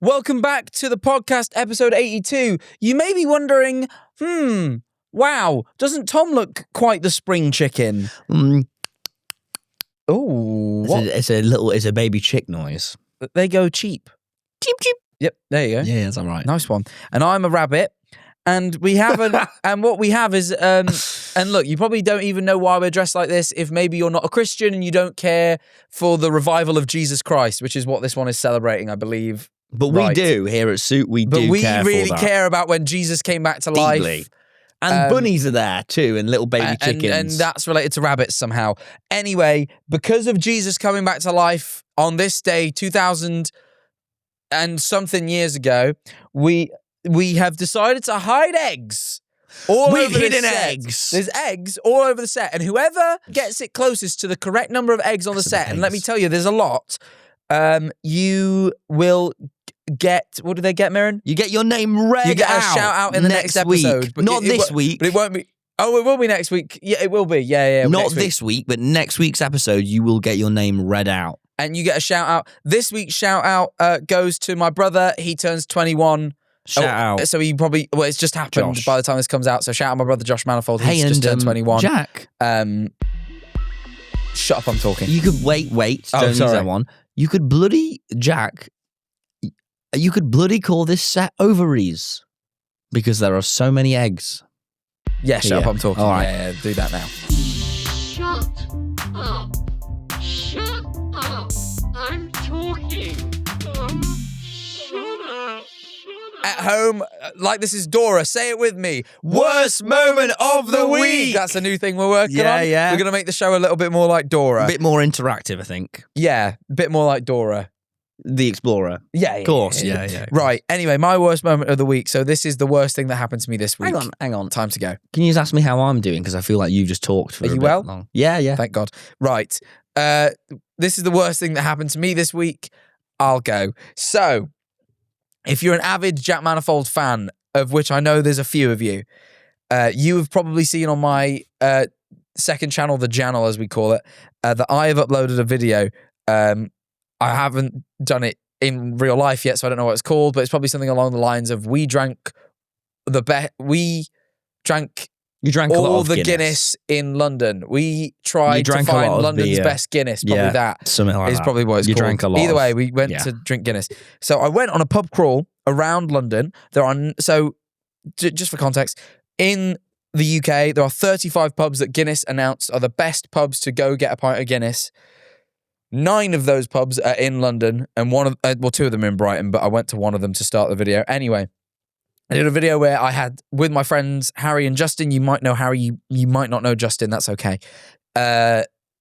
Welcome back to the podcast, episode 82. You may be wondering, wow, doesn't Tom look quite the spring chicken? Oh, It's a baby chick noise. They go cheap. Cheep, cheep. Yep, there you go. Yeah, that's all right. Nice one. And I'm a rabbit. And we haven't, and what we have is, and look, you probably don't even know why we're dressed like this if maybe you're not a Christian and you don't care for the revival of Jesus Christ, which is what this one is celebrating, I believe. But we do here at Suit. We really care about when Jesus came back to life. Deeply. And bunnies are there too, and little baby chickens. And that's related to rabbits somehow. Anyway, because of Jesus coming back to life on this day, 2000 and something years ago, we have decided to hide eggs all over the set. Eggs. There's eggs all over the set, and whoever gets it closest to the correct number of eggs on the set, and let me tell you, there's a lot, you will get, what do they get, Mirren? You get your name read out. You get a shout out in the next episode. But not this week. But it won't be. Oh, it will be next week. Yeah, it will be. Yeah. Not this week, but next week's episode, you will get your name read out. And you get a shout out. This week's shout out goes to my brother. He turns 21. Shout out. So he probably, it's just happened Josh. by the time this comes out. So shout out my brother Josh Manifold. He's just turned 21. Jack. Shut up, I'm talking. You could wait. Don't use that one. You could bloody, Jack, you could bloody call this set ovaries because there are so many eggs. Yeah, shut up, I'm talking. All right. Yeah, do that now. Shut up. Shut up. I'm talking. Shut up. At home, like this is Dora, say it with me. Worst moment of the week. That's a new thing we're working on. Yeah. We're going to make the show a little bit more like Dora. A bit more interactive, I think. Yeah, a bit more like Dora. The Explorer. Yeah, Of course, yeah. Right, anyway, my worst moment of the week. So this is the worst thing that happened to me this week. Hang on. Time to go. Can you just ask me how I'm doing? Because I feel like you've just talked for Are a you bit well? long. Yeah. Thank God. Right, this is the worst thing that happened to me this week. I'll go. So, if you're an avid Jack Manifold fan, of which I know there's a few of you, you have probably seen on my second channel, the Jannel as we call it, that I have uploaded a video. I haven't done it in real life yet, so I don't know what it's called, but it's probably something along the lines of you drank You drank a lot all of the Guinness in London. We tried to drank a find lot of London's the, best Guinness. Probably that something like is that. probably what it's You called. drank a lot. Either way, we went to drink Guinness. So I went on a pub crawl around London. Just for context, in the UK, there are 35 pubs that Guinness announced are the best pubs to go get a pint of Guinness. 9 of those pubs are in London, and 2 of them are in Brighton, but I went to one of them to start the video. Anyway, I did a video where I had, with my friends Harry and Justin, you might know Harry, you might not know Justin, that's okay.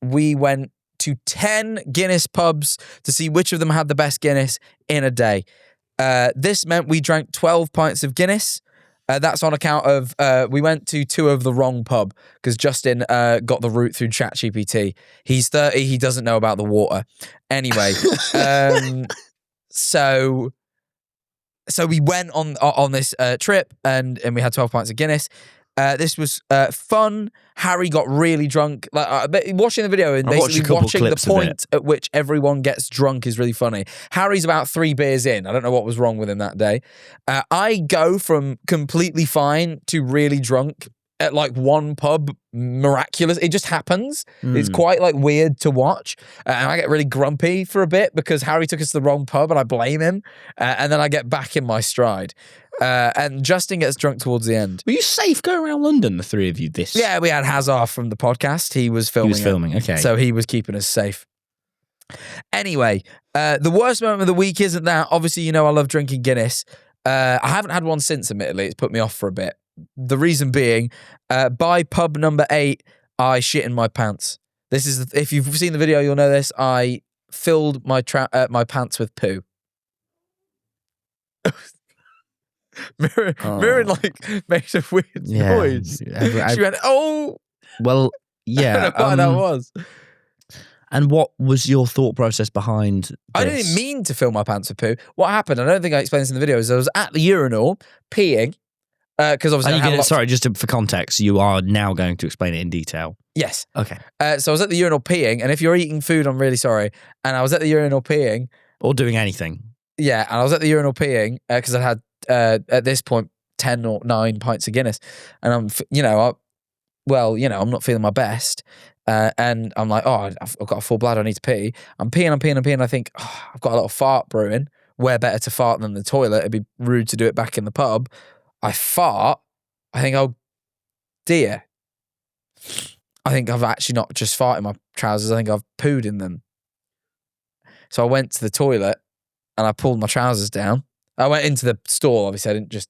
We went to 10 Guinness pubs to see which of them had the best Guinness in a day. This meant we drank 12 pints of Guinness. That's on account of, we went to 2 of the wrong pub because Justin got the route through ChatGPT. He's 30, he doesn't know about the water. Anyway, so we went on this trip and we had 12 pints of Guinness. This was fun. Harry got really drunk. Watching the video and basically watching the point at which everyone gets drunk is really funny. Harry's about 3 beers in. I don't know what was wrong with him that day. I go from completely fine to really drunk at like one pub. Miraculous. It just happens. It's quite like weird to watch. And I get really grumpy for a bit because Harry took us to the wrong pub and I blame him. And then I get back in my stride. And Justin gets drunk towards the end. Were you safe going around London, the 3 of you? Yeah, we had Hazard from the podcast. He was filming. Okay. So he was keeping us safe. Anyway, the worst moment of the week isn't that. Obviously, you know I love drinking Guinness. I haven't had one since, admittedly. It's put me off for a bit. The reason being, by pub number 8, I shit in my pants. This is, if you've seen the video, you'll know this. I filled my pants with poo. Mirren made a weird noise. She went, "Oh." Well, yeah. I don't know what that was. And what was your thought process behind this? I didn't mean to fill my pants with poo. What happened, I don't think I explained this in the video, is I was at the urinal peeing, because obviously for context, you are now going to explain it in detail. Yes. Okay. So I was at the urinal peeing, and if you're eating food, I'm really sorry. And I was at the urinal peeing. Or doing anything. and I was at the urinal peeing because I had at this point 10 or 9 pints of Guinness, and I'm not feeling my best, and I'm like, oh, I've got a full bladder, I need to pee. I'm peeing. I think I've got a little fart brewing. Where better to fart than the toilet? It'd be rude to do it back in the pub. I fart. I think, oh dear. I think I've actually not just farted in my trousers. I think I've pooed in them. So I went to the toilet and I pulled my trousers down. I went into the stall. Obviously, I didn't just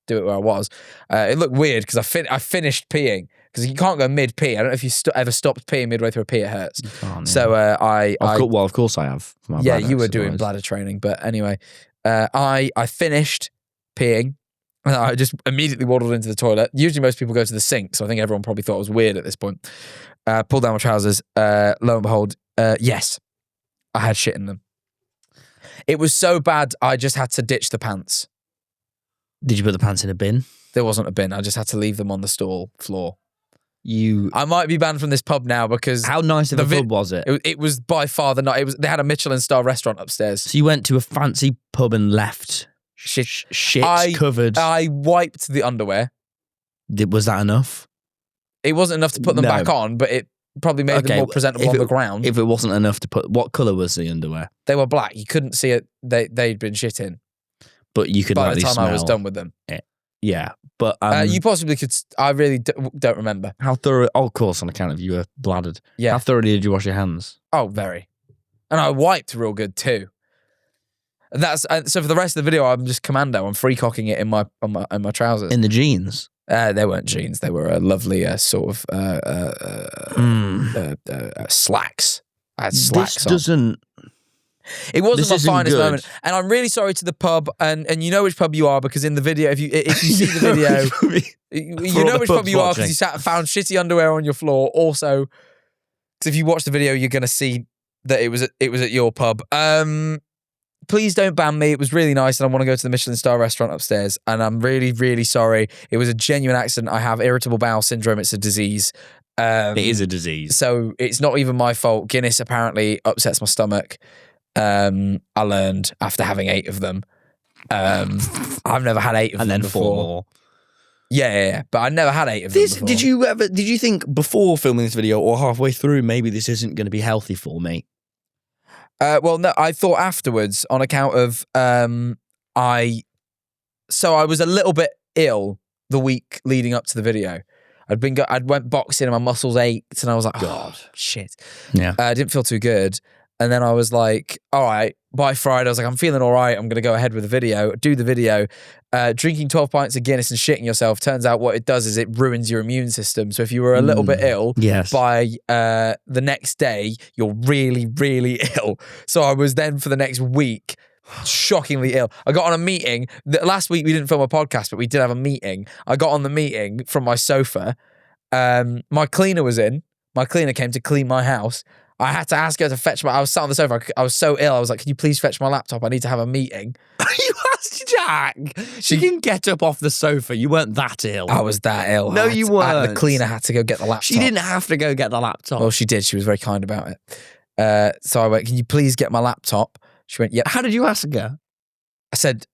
do it where I was. It looked weird because I finished peeing because you can't go mid pee. I don't know if you ever stopped peeing midway through a pee. It hurts. So of course I have. For my bladder you were doing exercise. bladder training, but anyway, I finished peeing. And I just immediately waddled into the toilet. Usually most people go to the sink, so I think everyone probably thought it was weird at this point. Pulled down my trousers. Lo and behold, yes, I had shit in them. It was so bad, I just had to ditch the pants. Did you put the pants in a bin? There wasn't a bin. I just had to leave them on the stall floor. I might be banned from this pub now because... How nice of a pub was it? It was by far the night. They had a Michelin star restaurant upstairs. So you went to a fancy pub and left shit covered. I wiped the underwear. Was that enough? It wasn't enough to put them back on, but it probably made them more presentable on the ground. If it wasn't enough to put... What colour was the underwear? They were black. You couldn't see it. They'd been shit in. But you could by the time smell. I was done with them. Yeah, but... you possibly could... I really don't remember. How thorough... Oh, of course, on account of you were bladdered. Yeah. How thoroughly did you wash your hands? Oh, very. And I wiped real good too. So for the rest of the video, I'm just commando. I'm free-cocking it in my trousers. In the jeans? They weren't jeans. They were a lovely sort of slacks. I had slacks This doesn't... It wasn't This my finest good. moment, and I'm really sorry to the pub, and you know which pub you are because in the video, if you see the video, you know which pub you are because you found shitty underwear on your floor. Also, because if you watch the video, you're gonna see that it was at your pub. Please don't ban me. It was really nice, and I want to go to the Michelin star restaurant upstairs. And I'm really, really sorry. It was a genuine accident. I have irritable bowel syndrome. It's a disease. It is a disease. So it's not even my fault. Guinness apparently upsets my stomach. I learned after having 8 of them. I've never had 8 of them then before. 4 more. Yeah, but I never had 8 of them before. Did you think before filming this video or halfway through, maybe this isn't going to be healthy for me? Well, no, I thought afterwards on account of I was a little bit ill the week leading up to the video. I'd went boxing and my muscles ached and I was like, God, shit. Yeah. I didn't feel too good. And then I was like, all right, by Friday, I was like, I'm feeling all right. I'm going to go ahead with the video, do the video. Drinking 12 pints of Guinness and shitting yourself, turns out what it does is it ruins your immune system. So if you were a little bit ill, by the next day, you're really, really ill. So I was then for the next week, shockingly ill. I got on a meeting. Last week, we didn't film a podcast, but we did have a meeting. I got on the meeting from my sofa. My cleaner was in. My cleaner came to clean my house. I had to ask her to fetch I was sat on the sofa. I was so ill. I was like, can you please fetch my laptop? I need to have a meeting. You asked Jack. She can get up off the sofa. You weren't that ill. I was that ill. No, you weren't. The cleaner had to go get the laptop. She didn't have to go get the laptop. Well, she did. She was very kind about it. So I went, can you please get my laptop? She went, yep. How did you ask her? I said,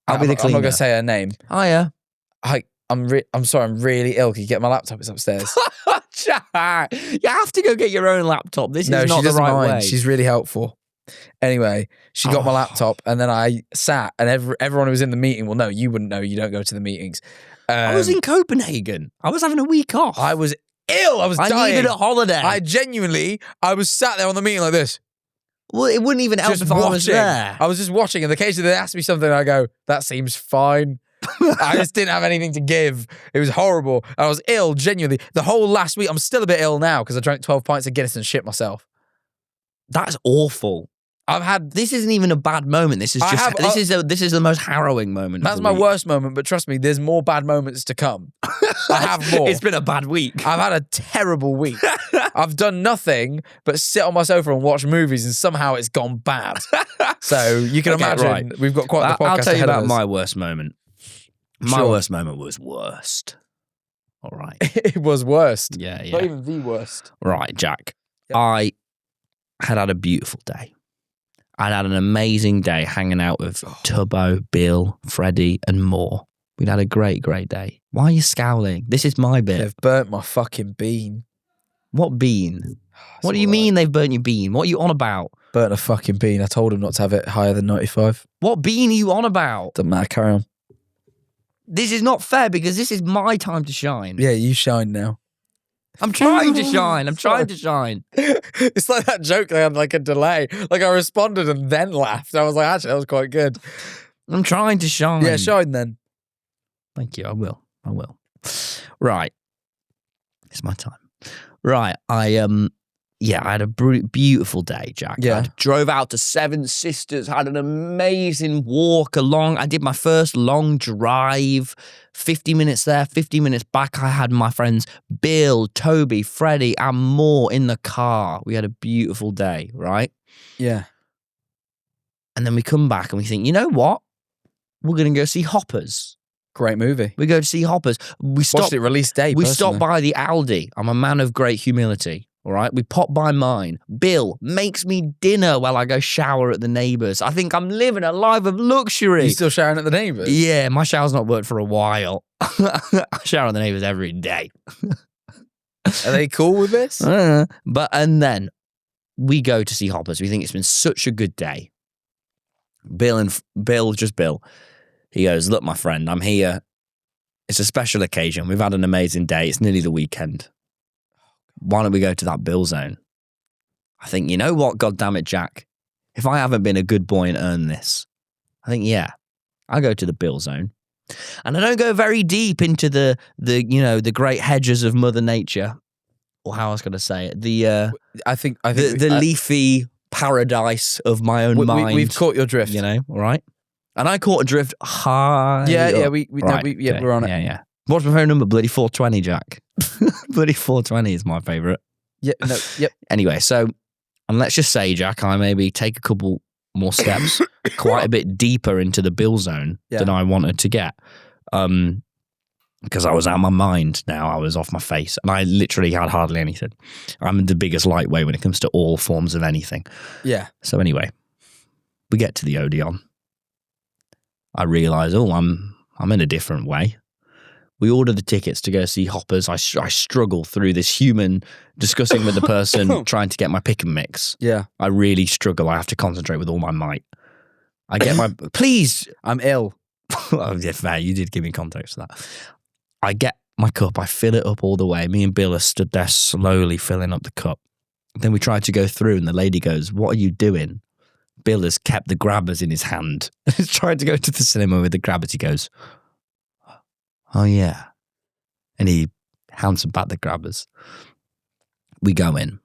I'll be the cleaner. I'm not going to say her name. Hiya. I'm sorry, I'm really ill. Can you get my laptop? It's upstairs. Jack, you have to go get your own laptop. This is not she the doesn't right mind. way. She's really helpful. Anyway, she got my laptop and then I sat and everyone who was in the meeting, well, no, you wouldn't know. You don't go to the meetings. I was in Copenhagen. I was having a week off. I was ill. I was dying. I needed a holiday. I was sat there on the meeting like this. Well, it wouldn't even help if I was there. I was just watching, and occasionally they asked me something, and I go, that seems fine. I just didn't have anything to give. It was horrible. I was ill, genuinely. The whole last week, I'm still a bit ill now because I drank 12 pints of Guinness and shit myself. That's awful. This isn't even a bad moment. This is just this is the most harrowing moment. That's my worst moment, but trust me, there's more bad moments to come. I have more. It's been a bad week. I've had a terrible week. I've done nothing but sit on my sofa and watch movies, and somehow it's gone bad. So you can imagine we've got quite the podcast. I'll tell you ahead of about us. my worst moment. My worst moment was worst. All right. It was worst. Yeah. Not even the worst. Right, Jack. Yep. I had a beautiful day. I'd had an amazing day hanging out with Tubbo, Bill, Freddie, and more. We'd had a great, great day. Why are you scowling? This is my bit. They've burnt my fucking bean. What bean? What do you mean they've burnt your bean? What are you on about? Burnt a fucking bean. I told him not to have it higher than 95. What bean are you on about? Doesn't matter, carry on. This is not fair because this is my time to shine. Yeah, you shine now. I'm trying to shine. I'm trying to shine. It's like that joke they had like a delay. Like I responded and then laughed. I was like, actually, that was quite good. I'm trying to shine. Yeah, shine then. Thank you. I will. Right. It's my time. Right. I had a beautiful day, Jack. Yeah. I drove out to Seven Sisters, had an amazing walk along. I did my first long drive, 50 minutes there, 50 minutes back. I had my friends Bill, Toby, Freddie, and more in the car. We had a beautiful day, right? Yeah. And then we come back and we think, you know what? We're going to go see Hoppers. Great movie. We go to see Hoppers. We Watched it release day. We personally. stopped by the Aldi. I'm a man of great humility. All right. We pop by mine. Bill makes me dinner while I go shower at the neighbours. I think I'm living a life of luxury. You still showering at the neighbours? Yeah, my shower's not worked for a while. I shower at the neighbours every day. Are they cool with this? And then we go to see Hoppers. We think it's been such a good day. Bill, he goes, look, my friend, I'm here. It's a special occasion. We've had an amazing day. It's nearly the weekend. Why don't we go to that Bill Zone? I think, you know what? God damn it, Jack. If I haven't been a good boy and earned this, I think, yeah, I'll go to the Bill Zone. And I don't go very deep into the great hedges of Mother Nature, or how I was going to say it. The leafy paradise of my own mind. We've caught your drift. You know, all right? And I caught a drift high. Yeah, up. We're on it. Yeah. What's my phone number? Bloody 420, Jack. Bloody 420 is my favourite. Yep. Anyway, so, and let's just say, Jack, I maybe take a couple more steps, quite a bit deeper into the Bill Zone than I wanted to get. Because I was out of my mind now. I was off my face. And I literally had hardly anything. I'm the biggest lightweight when it comes to all forms of anything. Yeah. So anyway, we get to the Odeon. I realise, I'm in a different way. We order the tickets to go see Hoppers. I struggle through this human discussing with the person trying to get my pick and mix. Yeah. I really struggle. I have to concentrate with all my might. I get my... Please! I'm ill. Oh, yeah, fair. You did give me context for that. I get my cup. I fill it up all the way. Me and Bill are stood there slowly filling up the cup. Then we try to go through and the lady goes, what are you doing? Bill has kept the grabbers in his hand. He's trying to go to the cinema with the grabbers. He goes, oh yeah. And he hands them back the grabbers. We go in.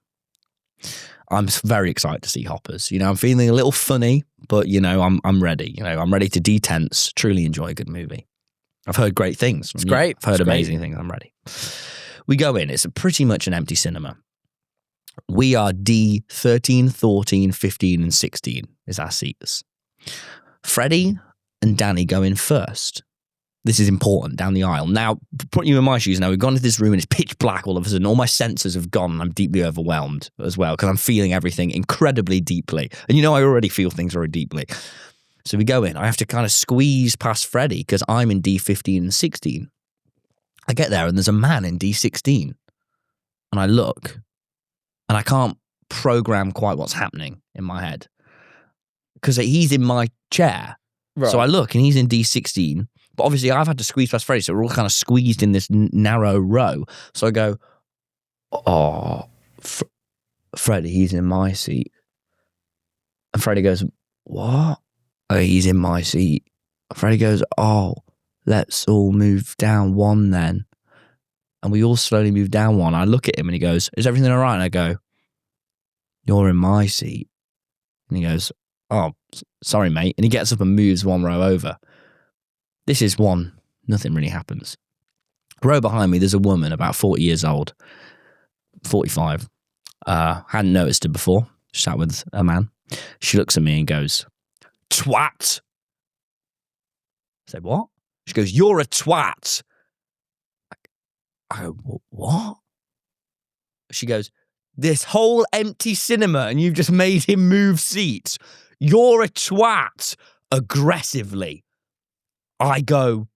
I'm very excited to see Hoppers. You know, I'm feeling a little funny, but you know, I'm ready. You know, I'm ready to detense, truly enjoy a good movie. I've heard great things. It's great. I've heard amazing things. I'm ready. We go in. It's pretty much an empty cinema. We are D 13, 14, 15, and 16 is our seats. Freddie and Danny go in first. This is important, down the aisle. Now, put you in my shoes now. We've gone to this room and it's pitch black all of a sudden. All my senses have gone and I'm deeply overwhelmed as well because I'm feeling everything incredibly deeply. And you know, I already feel things very deeply. So we go in. I have to kind of squeeze past Freddie because I'm in D15 and 16. I get there and there's a man in D16. And I look and I can't program quite what's happening in my head because he's in my chair. Right. So I look and he's in D16. But obviously I've had to squeeze past Freddie, so we're all kind of squeezed in this narrow row. So I go, oh, Freddie, he's in my seat. And Freddie goes, what? Oh, he's in my seat. Freddie goes, oh, let's all move down one then. And we all slowly move down one. I look at him and he goes, is everything all right? And I go, you're in my seat. And he goes, oh, sorry, mate. And he gets up and moves one row over. This is one. Nothing really happens. Row behind me, there's a woman about 40 years old, 45. Hadn't noticed her before. Sat with a man. She looks at me and goes, twat. I said, what? She goes, you're a twat. I go, what? She goes, this whole empty cinema and you've just made him move seats. you're a twat, aggressively. I go,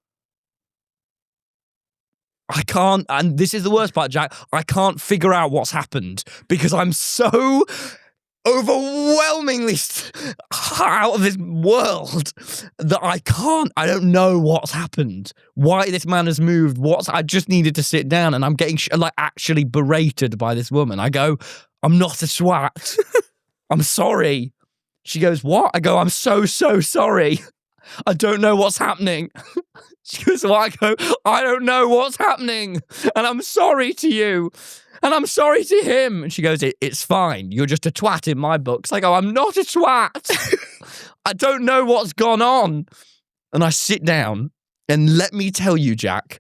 I can't, and this is the worst part, Jack, I can't figure out what's happened because I'm so overwhelmingly out of this world that I don't know what's happened, why this man has moved, I just needed to sit down, and I'm getting actually berated by this woman. I go, I'm not a swat. I'm sorry. She goes, what? I go, I'm so sorry. I don't know what's happening. She goes, well, I go, I don't know what's happening. And I'm sorry to you. And I'm sorry to him. And she goes, it's fine. You're just a twat in my books. I go, I'm not a twat. I don't know what's gone on. And I sit down, and let me tell you, Jack,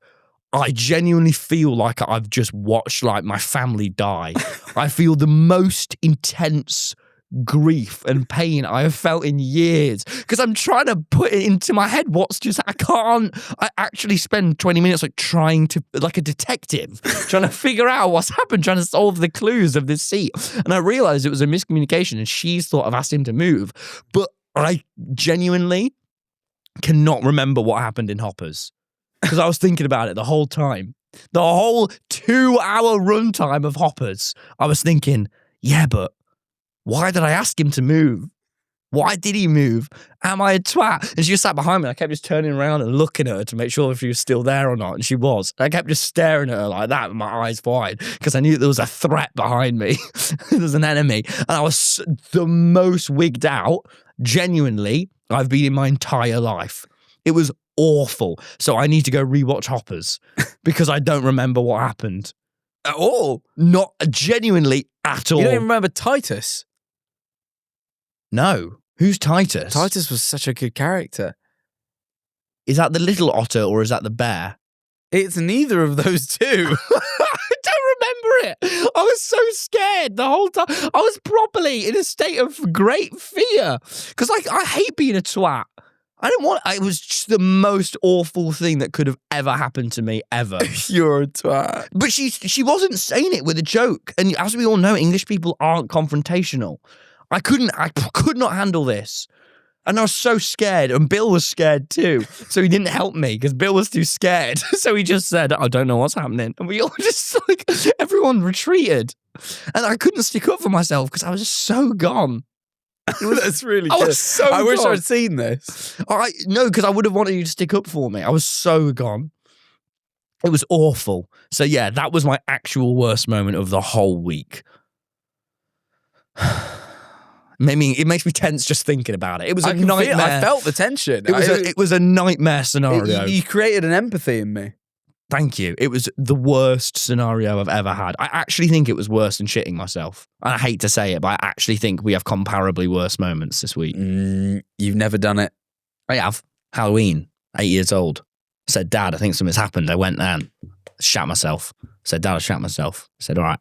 I genuinely feel like I've just watched my family die. I feel the most intense grief and pain I have felt in years because I'm trying to put it into my head I actually spend 20 minutes trying to, like a detective, trying to figure out what's happened, trying to solve the clues of this seat. And I realized it was a miscommunication, and she's thought I've asked him to move, but I genuinely cannot remember what happened in Hoppers because I was thinking about it the whole time. The whole 2-hour runtime of Hoppers, I was thinking, yeah, but why did I ask him to move? Why did he move? Am I a twat? And she just sat behind me. I kept just turning around and looking at her to make sure if she was still there or not. And she was. I kept just staring at her like that with my eyes wide because I knew there was a threat behind me. There was an enemy. And I was the most wigged out, genuinely, I've been in my entire life. It was awful. So I need to go rewatch Hoppers because I don't remember what happened. At all. Not genuinely at all. You don't even remember Titus? No. Who's Titus? Titus was such a good character. Is that the little otter or is that the bear? It's neither of those two. I don't remember it. I was so scared the whole time. I was properly in a state of great fear because I hate being a twat. It was just the most awful thing that could have ever happened to me, ever. You're a twat. But she wasn't saying it with a joke. And as we all know, English people aren't confrontational. I could not handle this. And I was so scared. And Bill was scared too. So he didn't help me because Bill was too scared. So he just said, I don't know what's happening. And we all just everyone retreated. And I couldn't stick up for myself because I was just so gone. That's really good. I was so I wish gone. I'd seen this. No, because I would have wanted you to stick up for me. I was so gone. It was awful. So yeah, that was my actual worst moment of the whole week. It makes me tense just thinking about it. It was a nightmare. I felt the tension. It was a nightmare scenario. You created an empathy in me. Thank you. It was the worst scenario I've ever had. I actually think it was worse than shitting myself. And I hate to say it, but I actually think we have comparably worse moments this week. You've never done it. I have. Halloween, 8 years old. Said, Dad, I think something's happened. I went and shat myself. Said, Dad, I shat myself. Said, all right.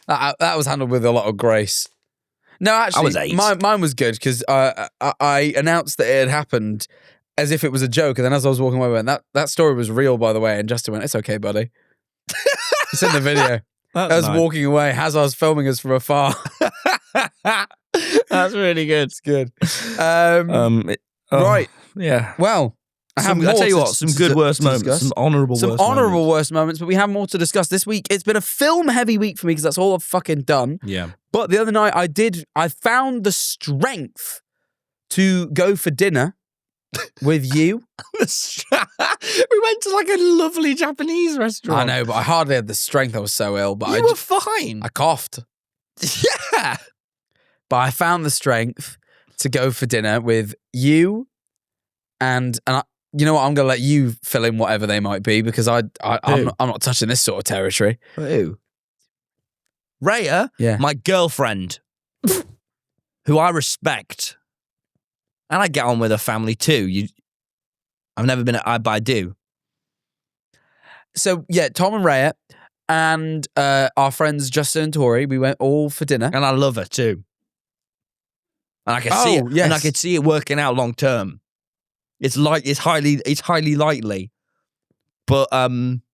That was handled with a lot of grace. No, actually, I was 8. Mine was good because I announced that it had happened as if it was a joke, and then as I was walking away, I went, that story was real, by the way, and Justin went, it's okay, buddy. It's in the video. I was walking away as I was filming us from afar. That's really good. It's good. Right. Yeah. Well, I tell you what, some good worst moments, discuss. some honourable worst moments, but we have more to discuss this week. It's been a film-heavy week for me because that's all I've fucking done. Yeah. But the other night I found the strength to go for dinner with you. We went to a lovely Japanese restaurant. I know, but I hardly had the strength. I was so ill. But you were fine. I coughed. Yeah. But I found the strength to go for dinner with you and you know what? I'm going to let you fill in whatever they might be because I'm not touching this sort of territory. Who? Raya, yeah, my girlfriend, who I respect. And I get on with her family too. I've never been but I do. So yeah, Tom and Raya and our friends Justin and Tori, we went all for dinner. And I love her too. And I can see it. Yes. And I could see it working out long term. It's highly likely. But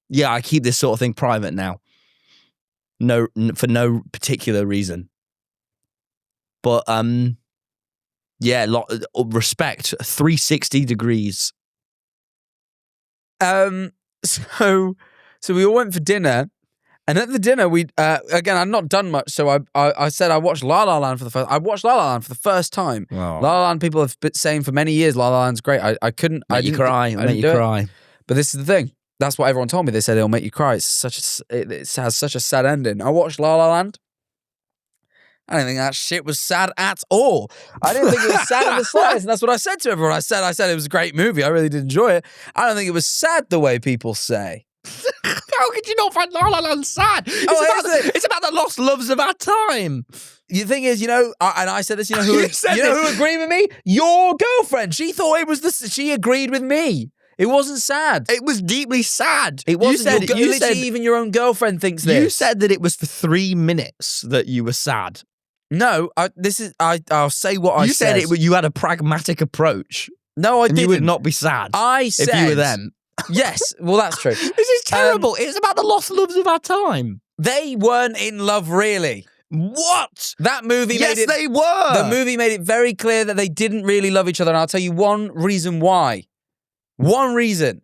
yeah, I keep this sort of thing private now. For no particular reason. But yeah, respect. 360 degrees. So we all went for dinner, and at the dinner we again, I'd not done much, so I said I watched La La Land for the first. I watched La La Land for the first time. Oh. La La Land, people have been saying for many years, La La Land's great. I couldn't. Make you cry. Make you cry. But this is the thing. That's what everyone told me. They said it'll make you cry. It has such a sad ending. I watched La La Land. I didn't think that shit was sad at all. I didn't think it was sad in the slightest. And that's what I said to everyone. I said it was a great movie. I really did enjoy it. I don't think it was sad the way people say. How could you not find La La Land sad? It's about the lost loves of our time. The thing is, and I said this, who agreed with me? Your girlfriend. She thought it was she agreed with me. It wasn't sad. It was deeply sad. It wasn't. Even your own girlfriend thinks this. You said that it was for 3 minutes that you were sad. No, I'll say what I said. You said you had a pragmatic approach. No, I didn't. You would not be sad. I said if you were them. Yes, well, that's true. This is terrible. It's about the lost loves of our time. They weren't in love, really. What? That movie made it... Yes, they were. The movie made it very clear that they didn't really love each other, and I'll tell you one reason why. One reason.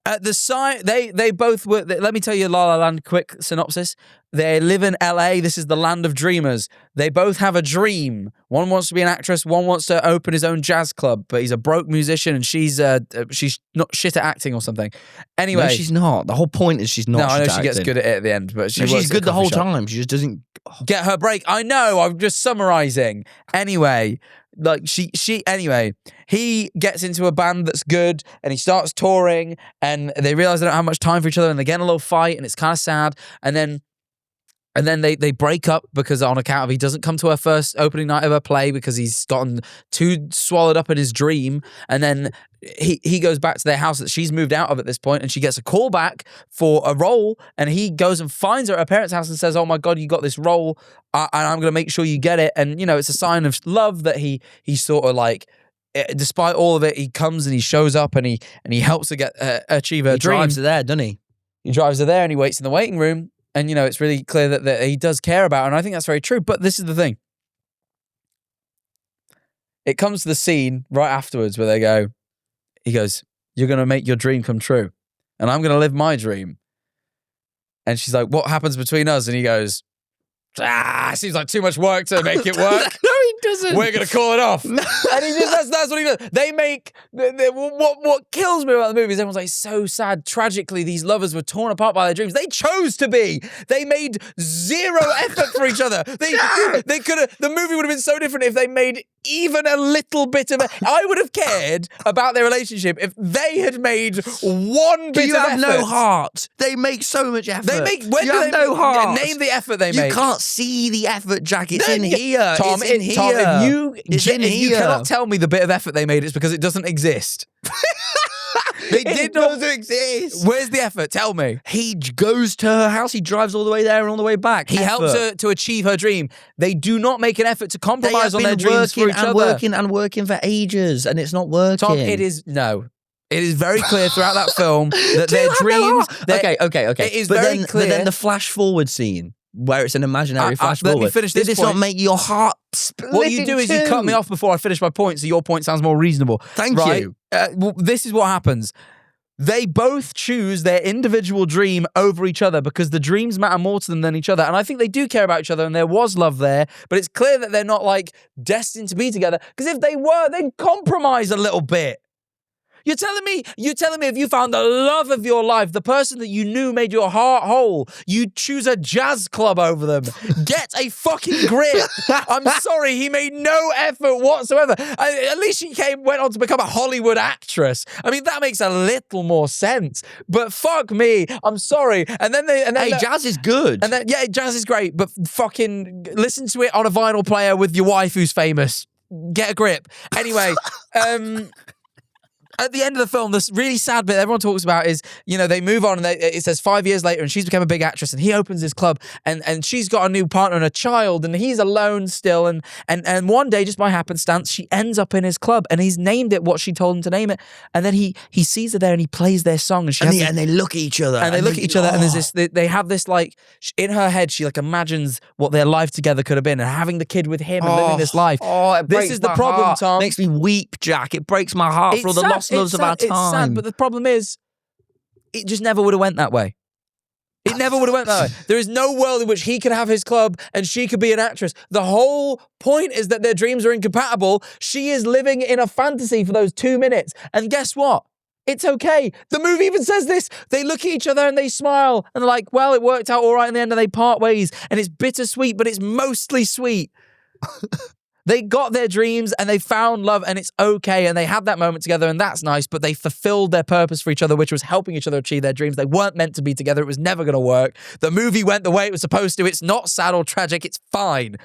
At the side, they both were. Let me tell you, La La Land quick synopsis. They live in LA. This is the land of dreamers. They both have a dream. One wants to be an actress. One wants to open his own jazz club. But he's a broke musician, and she's not shit at acting or something. Anyway, no, she's not. The whole point is she's not. No, I know shit she at gets acting. good at it at the end, but she's good the whole time. She just doesn't get her break. I know. I'm just summarizing. Anyway. Anyway, he gets into a band that's good and he starts touring and they realize they don't have much time for each other and they get in a little fight and it's kind of sad. And then they break up because on account of he doesn't come to her first opening night of her play because he's gotten too swallowed up in his dream. And then he goes back to their house that she's moved out of at this point and she gets a call back for a role and he goes and finds her at her parents' house and says, oh my God, you got this role and I'm going to make sure you get it. And, it's a sign of love that he sort of like, despite all of it, he comes and he shows up and he helps her get achieve her dream. He drives her there, doesn't he? He drives her there and he waits in the waiting room. And, it's really clear that he does care about her. And I think that's very true. But this is the thing. It comes to the scene right afterwards where he goes, you're going to make your dream come true. And I'm going to live my dream. And she's like, what happens between us? And he goes, seems like too much work to make it work. No, he doesn't. We're going to call it off. No. And that's what he does. They make, what kills me about the movie is everyone's like, so sad. Tragically, these lovers were torn apart by their dreams. They chose to be. They made zero effort for each other. They could have, the movie would have been so different if they made even a little bit of it. I would have cared about their relationship if they had made one bit of effort. You have no heart. They make so much effort. You have no heart. Name the effort they make. You can't see the effort, Jack. It's in here. Tom, it's in here. Tom, if you cannot tell me the bit of effort they made, it's because it doesn't exist. They did not exist. Where's the effort? Tell me. He goes to her house. He drives all the way there and all the way back. He helps her to achieve her dream. They do not make an effort to compromise on their dreams for each other. Working for ages, and it's not working. Tom, it is very clear throughout that film that their dreams. Okay. It is very clear. But then the flash forward scene where it's an imaginary flash forward. Let me finish this Did this point. not make your heart split? What you do is you cut me off before I finish my point, so your point sounds more reasonable. Thank you. Well, this is what happens. They both choose their individual dream over each other because the dreams matter more to them than each other. And I think they do care about each other and there was love there, but it's clear that they're not like destined to be together because if they were, they'd compromise a little bit. You're telling me if you found the love of your life, the person that you knew made your heart whole, you'd choose a jazz club over them. Get a fucking grip. I'm sorry, he made no effort whatsoever. At least she went on to become a Hollywood actress. I mean, that makes a little more sense. But fuck me, I'm sorry. Hey, jazz is good. And then jazz is great, but fucking listen to it on a vinyl player with your wife who's famous. Get a grip. Anyway, At the end of the film, this really sad bit everyone talks about is, they move on and it says 5 years later and she's become a big actress and he opens his club and she's got a new partner and a child and he's alone still and one day, just by happenstance, she ends up in his club and he's named it what she told him to name it, and then he sees her there and he plays their song and they look at each other. And they look at each other and there's this, they have this like, in her head, she like imagines what their life together could have been and having the kid with him and living this life. This is the problem, Tom. Makes me weep, Jack. It breaks my heart for all the lost loves of our time. It's sad, but the problem is, it just never would have went that way. It never would have went that way. There is no world in which he could have his club and she could be an actress. The whole point is that their dreams are incompatible. She is living in a fantasy for those 2 minutes. And guess what? It's okay. The movie even says this. They look at each other and they smile and they're like, well, it worked out all right in the end and they part ways. And it's bittersweet, but it's mostly sweet. They got their dreams and they found love and it's okay and they had that moment together and that's nice, but they fulfilled their purpose for each other, which was helping each other achieve their dreams. They weren't meant to be together. It was never going to work. The movie went the way it was supposed to. It's not sad or tragic. It's fine.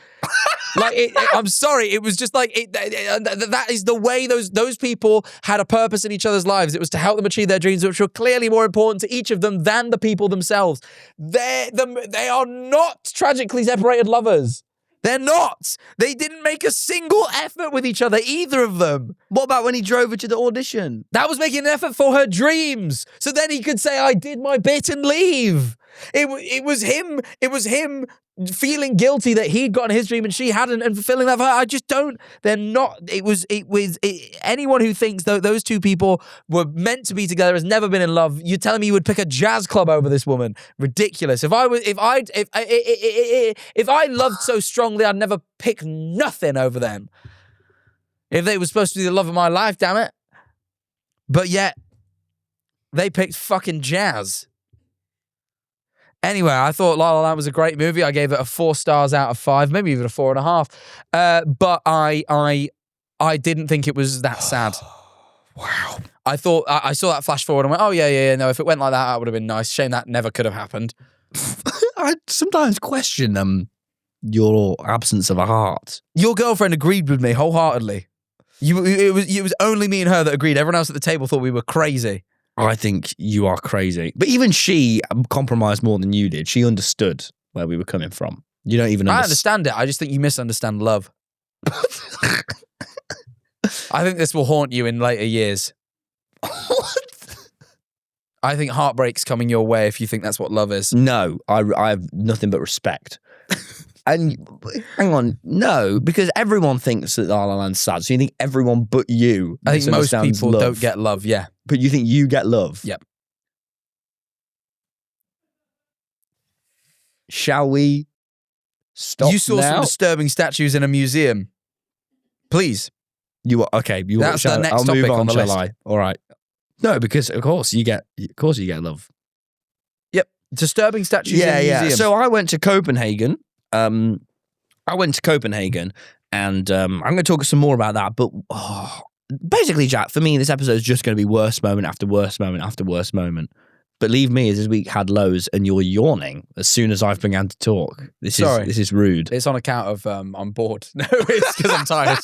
I'm sorry. It was just like, that is the way those people had a purpose in each other's lives. It was to help them achieve their dreams, which were clearly more important to each of them than the people themselves. They are not tragically separated lovers. They're not. They didn't make a single effort with each other, either of them. What about when he drove her to the audition? That was making an effort for her dreams. So then he could say, I did my bit and leave. It was him feeling guilty that he'd gotten his dream and she hadn't and fulfilling that for her. I just don't. They're not. Anyone who thinks that those two people were meant to be together has never been in love. You're telling me you would pick a jazz club over this woman? Ridiculous. If I loved so strongly, I'd never pick nothing over them. If they were supposed to be the love of my life, damn it. But yet, they picked fucking jazz. Anyway, I thought La La Land was a great movie. I gave it a 4 stars out of 5, maybe even a 4.5. But I didn't think it was that sad. Wow. I thought I saw that flash forward and went, oh yeah, no, if it went like that would have been nice. Shame that never could have happened. I sometimes question your absence of a heart. Your girlfriend agreed with me wholeheartedly. It was only me and her that agreed. Everyone else at the table thought we were crazy. I think you are crazy. But even she compromised more than you did. She understood where we were coming from. You don't even I understand it. I just think you misunderstand love. I think this will haunt you in later years. What? I think heartbreak's coming your way if you think that's what love is. No, I have nothing but respect. And hang on, no, because everyone thinks that La La Land's sad. So you think everyone but you? I think most people love. don't get love, yeah. But you think you get love? Yep. Shall we stop You saw now? some disturbing statues in a museum. Please. You are okay. That's the next I'll topic move on the shall list. I? All right. No, because of course you get love. Yep. Disturbing statues in a museum. So I went to Copenhagen. And I'm going to talk some more about that. But basically, Jack, for me, this episode is just going to be worst moment after worst moment after worst moment. Believe me, this week had lows, and you're yawning as soon as I've began to talk. This is rude. It's on account of I'm bored. No, it's because I'm tired.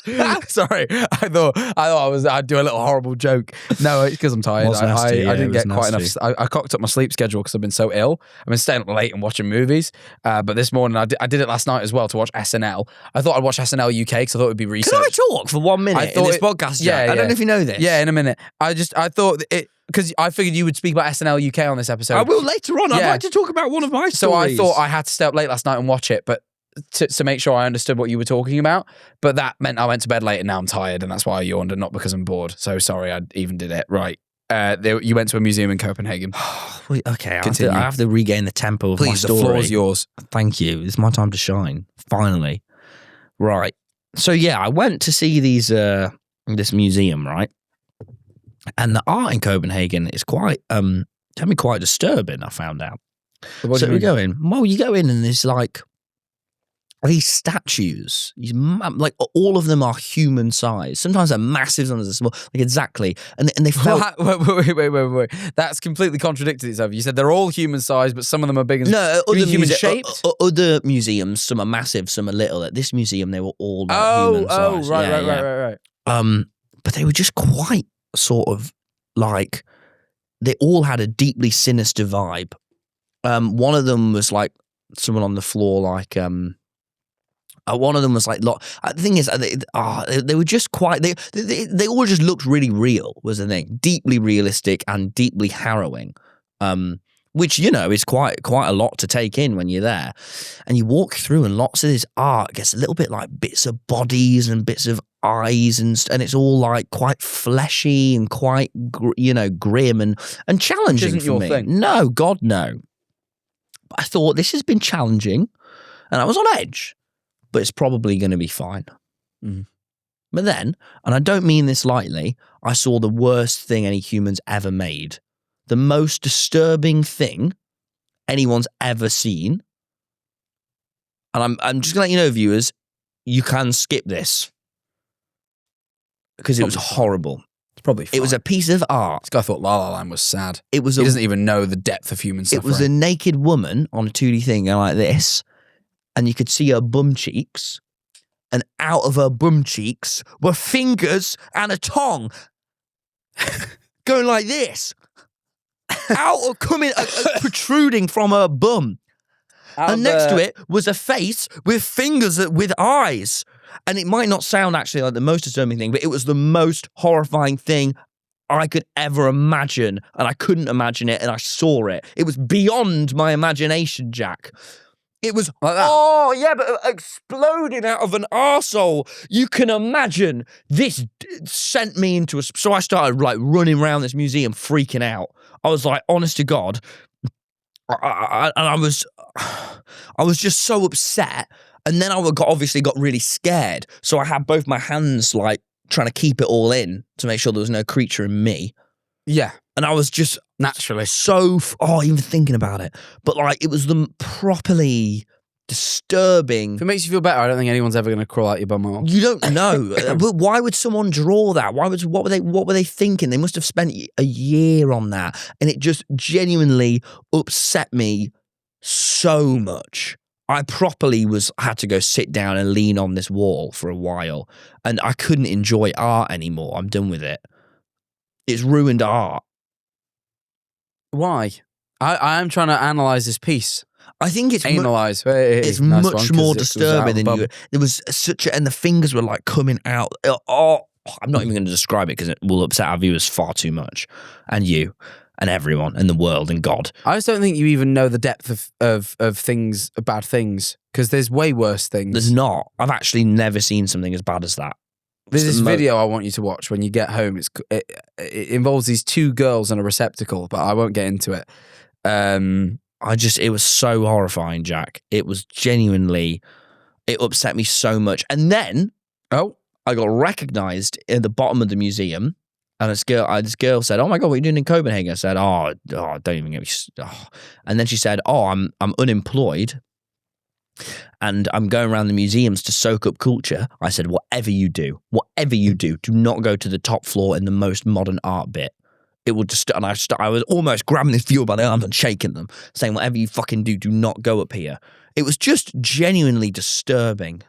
Sorry, I thought I'd do a little horrible joke. No, it's because I'm tired. I didn't get quite enough. I cocked up my sleep schedule because I've been so ill. I've been staying up late and watching movies. But this morning I did it last night as well to watch SNL. I thought I'd watch SNL UK because I thought it'd be research. Can I talk for 1 minute in this podcast, Jack? I don't know if you know this. Yeah, in a minute. I thought it. Because I figured you would speak about SNL UK on this episode. I will later on. I'd like to talk about one of my stories. So I thought I had to stay up late last night and watch it, but to make sure I understood what you were talking about. But that meant I went to bed late and now I'm tired, and that's why I yawned and not because I'm bored. So sorry, I even did it. Right. You went to a museum in Copenhagen. Okay, I have to regain the tempo of my story. Please, the floor is yours. Thank you. It's my time to shine. Finally. Right. So yeah, I went to see this museum, right? And the art in Copenhagen is quite disturbing, I found out. So we go in. Well, you go in and there's like these statues. Like all of them are human size. Sometimes they're massive, sometimes they're small. Like exactly. And they felt... Wait. That's completely contradicted itself. You said they're all human size, but some of them are big and... No, other human shaped? Other museums, some are massive, some are little. At this museum, they were all human size. Right. But they were just quite sort of like, they all had a deeply sinister vibe. One of them was like someone on the floor, like one of them was like, the thing is, they were just quite, they all just looked really real, was the thing. Deeply realistic and deeply harrowing. Which, you know, is quite a lot to take in when you're there. And you walk through and lots of this art gets a little bit like bits of bodies and bits of eyes and it's all like quite fleshy and quite, grim and challenging for me. Thing. No, God, no. But I thought this has been challenging and I was on edge, but it's probably going to be fine. Mm. But then, and I don't mean this lightly, I saw the worst thing any human's ever made. The most disturbing thing anyone's ever seen. And I'm just going to let you know, viewers, you can skip this. Because it was horrible. It's probably fine. It was a piece of art. This guy thought La La Land was sad. He doesn't even know the depth of human suffering. It was a naked woman on a 2D thing like this. And you could see her bum cheeks. And out of her bum cheeks were fingers and a tongue. Going like this. Protruding from her bum. And next to it was a face with fingers with eyes. And it might not sound actually like the most disturbing thing, but it was the most horrifying thing I could ever imagine. And I couldn't imagine it, and I saw it. It was beyond my imagination, Jack. It was, like that. Oh, yeah, but exploding out of an arsehole. You can imagine. This sent me into a... So I started, like, running around this museum freaking out. I was like, honest to God. I was just so upset. And then I obviously got really scared. So I had both my hands, like, trying to keep it all in to make sure there was no creature in me. Yeah. And I was just naturally even thinking about it. But like, it was the properly disturbing. If it makes you feel better, I don't think anyone's ever going to crawl out your bum hole. You don't know. But why would someone draw that? What were they thinking? They must have spent a year on that. And it just genuinely upset me so much. I properly had to go sit down and lean on this wall for a while. And I couldn't enjoy art anymore. I'm done with it. It's ruined art. Why? I am trying to analyse this piece. I think it's analyse. It's nice much more disturbing than you. There was and the fingers were like coming out. Oh, I'm not even going to describe it because it will upset our viewers far too much, and you, and everyone, and the world, and God. I just don't think you even know the depth of things, bad things, because there's way worse things. There's not. I've actually never seen something as bad as that. There's this video I want you to watch when you get home. It involves these two girls in a receptacle, but I won't get into it. It was so horrifying, Jack. It was genuinely, it upset me so much. And then, I got recognised in the bottom of the museum, and this girl said, "Oh my God, what are you doing in Copenhagen?" I said, "Oh, don't even get me." And then she said, "Oh, I'm unemployed. And I'm going around the museums to soak up culture." I said, whatever you do, do not go to the top floor in the most modern art bit. It will just, and I was almost grabbing this viewer by the arms and shaking them, saying, whatever you fucking do not go up here. It was just genuinely disturbing.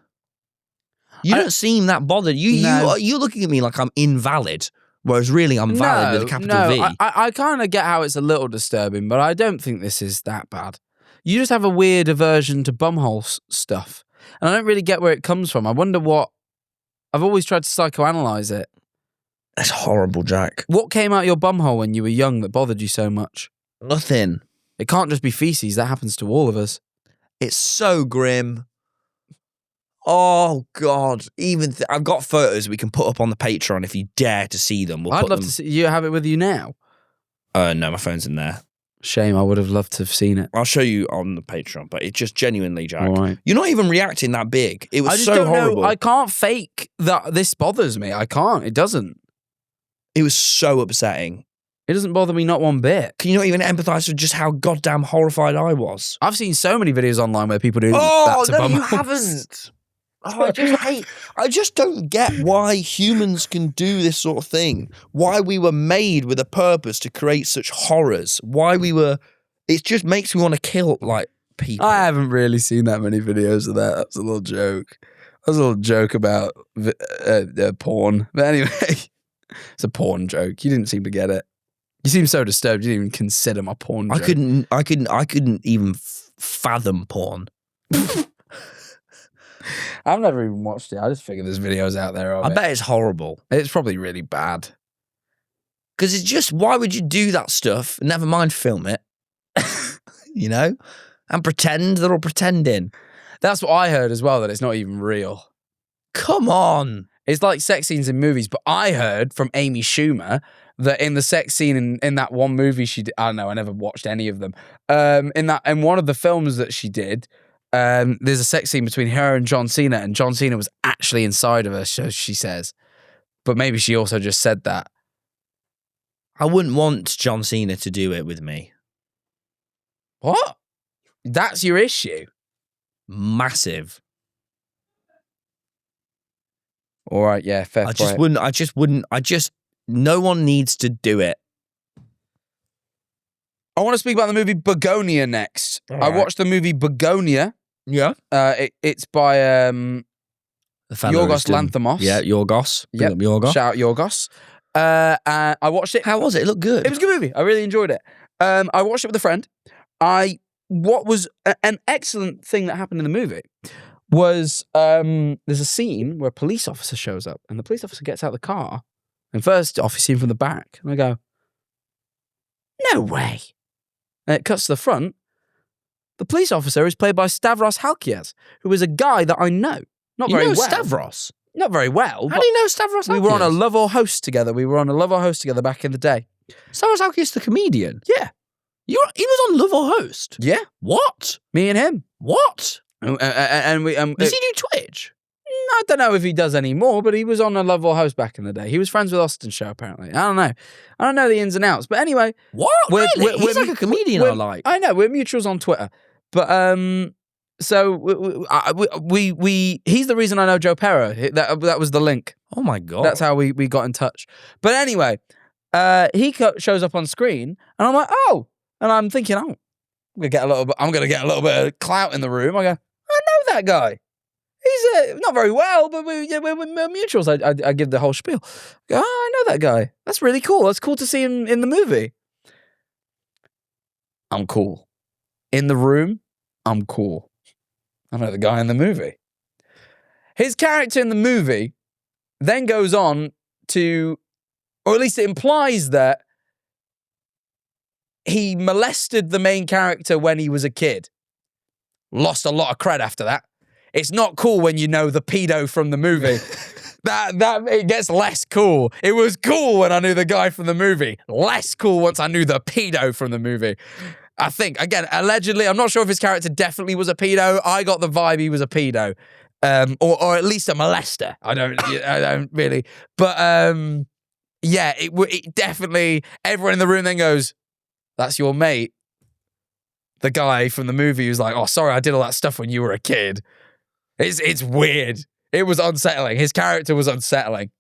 You don't seem that bothered. You're looking at me like I'm invalid, whereas really I'm valid with a capital V. I kind of get how it's a little disturbing, but I don't think this is that bad. You just have a weird aversion to bumhole stuff. And I don't really get where it comes from. I wonder what... I've always tried to psychoanalyze it. That's horrible, Jack. What came out your bumhole when you were young that bothered you so much? Nothing. It can't just be feces. That happens to all of us. It's so grim. Oh, God. I've got photos we can put up on the Patreon if you dare to see them. I'd love to see... You have it with you now? No, my phone's in there. Shame, I would have loved to have seen it. I'll show you on the Patreon, but it's just genuinely, Jack. All right. You're not even reacting that big. It was I just so don't horrible. know. I can't fake that this bothers me. I can't. It doesn't. It was so upsetting. It doesn't bother me not one bit. Can you not even empathise with just how goddamn horrified I was? I've seen so many videos online where people do that to no, bumholes. you haven't. I just don't get why humans can do this sort of thing. Why we were made with a purpose to create such horrors. It just makes me want to kill, like, people. I haven't really seen that many videos of that. That's a little joke. That was a little joke about porn. But anyway. It's a porn joke. You didn't seem to get it. You seem so disturbed. You didn't even consider my porn joke. I couldn't even fathom porn. I've never even watched it. I just figured there's videos out there of I it. bet it's horrible. It's probably really bad. Because it's just, why would you do that stuff? Never mind film it. You know? And pretend they're all pretending. That's what I heard as well, that it's not even real. Come on. It's like sex scenes in movies, but I heard from Amy Schumer that in the sex scene in that one movie she did, I don't know, I never watched any of them. In one of the films that she did, there's a sex scene between her and John Cena, and John Cena was actually inside of her, so she says. But maybe she also just said that. I wouldn't want John Cena to do it with me. What? That's your issue? Massive. All right, yeah, fair play. No one needs to do it. I want to speak about the movie Bugonia next. All I right. watched the movie Bugonia. Yeah. It's by The fellow Yorgos who's done- Lanthimos. Yeah, Yorgos. Big Yep. up Yorgos. Shout out Yorgos. And I watched it. How was it? It looked good. It was a good movie. I really enjoyed it. I watched it with a friend. What was an excellent thing that happened in the movie was there's a scene where a police officer shows up, and the police officer gets out of the car, and first off, you see him from the back, and I go, no way. And it cuts to the front. The police officer is played by Stavros Halkias, who is a guy that I know. Not You very know well. Stavros? Not very well. How do you know Stavros Halkias? We were on a Love or Host together. Back in the day. Stavros Halkias, the comedian? Yeah. He was on Love or Host? Yeah. What? Me and him. What? And we Does he do Twitch? I don't know if he does anymore, but he was on a Love or Host back in the day. He was friends with Austin Show, apparently. I don't know. I don't know the ins and outs. But anyway. What? We're- Really? we're- He's we're- like a comedian I like. I know. We're mutuals on Twitter. But, so he's the reason I know Joe Perro. That was the link. Oh my God. That's how we got in touch. But anyway, he shows up on screen, and I'm like, oh. And I'm thinking, oh, I'm gonna get a little bit of clout in the room. I go, I know that guy. He's not very well, but we're mutuals. I give the whole spiel. I go, oh, I know that guy. That's really cool. That's cool to see him in the movie. I'm cool. In the room, I'm cool. I know the guy in the movie. His character in the movie then goes on to, or at least it implies that he molested the main character when he was a kid. Lost a lot of cred after that. It's not cool when you know the pedo from the movie. that it gets less cool. It was cool when I knew the guy from the movie. Less cool once I knew the pedo from the movie. I think, again, allegedly, I'm not sure if his character definitely was a pedo. I got the vibe he was a pedo. Or at least a molester. I don't really. But yeah, it definitely, everyone in the room then goes, that's your mate. The guy from the movie who's like, oh, sorry, I did all that stuff when you were a kid. It's weird. It was unsettling. His character was unsettling.